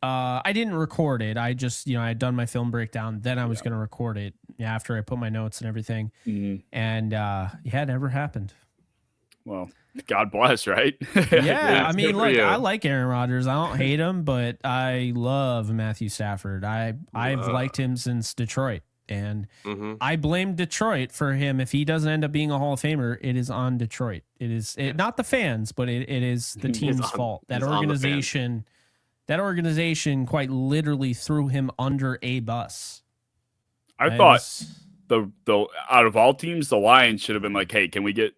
I didn't record it. I just, I had done my film breakdown. Then I was going to record it after I put my notes and everything. Mm-hmm. And it never happened. Well, God bless, right? Yeah, I mean, look, I like Aaron Rodgers. I don't hate him, but I love Matthew Stafford. I've liked him since Detroit, and I blame Detroit for him. If he doesn't end up being a Hall of Famer, it is on Detroit. It is not the fans, but it is the team's fault. That organization quite literally threw him under a bus. I thought the out of all teams, the Lions should have been like, hey, can we get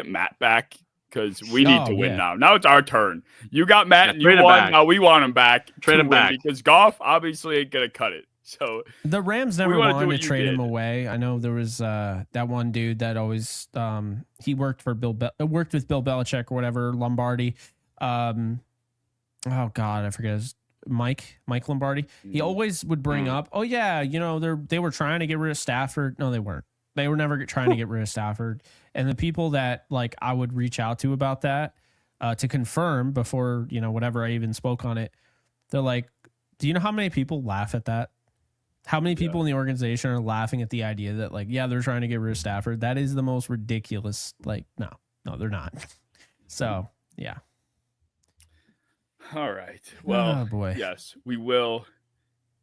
Matt back? Because we need to win now. Now it's our turn. You got Matt and you won. Now we want him back. Trade him back. Because Goff obviously ain't going to cut it. So the Rams never wanted to trade him away. I know there was that one dude that always he worked with Bill Belichick or whatever, Lombardi. Oh God, I forget his Mike Lombardi. He always would bring up, they were trying to get rid of Stafford. No, they weren't. They were never trying to get rid of Stafford. And the people that I would reach out to about that to confirm before, whatever I even spoke on it, they're like, do you know how many people laugh at that? How many people in the organization are laughing at the idea that they're trying to get rid of Stafford? That is the most ridiculous. No, they're not. So, yeah. All right. Well, yes, we will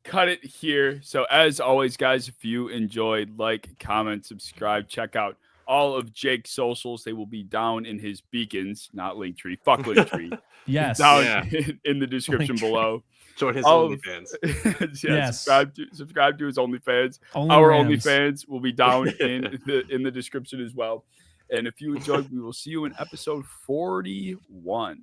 cut it here. So as always, guys, if you enjoyed, comment, subscribe, check out all of Jake's socials. They will be down in his beacons, not LinkTree. Fuck LinkTree. Yes. Down Yeah. in the description LinkTree. below. Join his All of- OnlyFans. yeah, Yes. subscribe to his OnlyFans. Only Our Rams. OnlyFans will be down in the description as well. And if you enjoyed, we will see you in episode 41.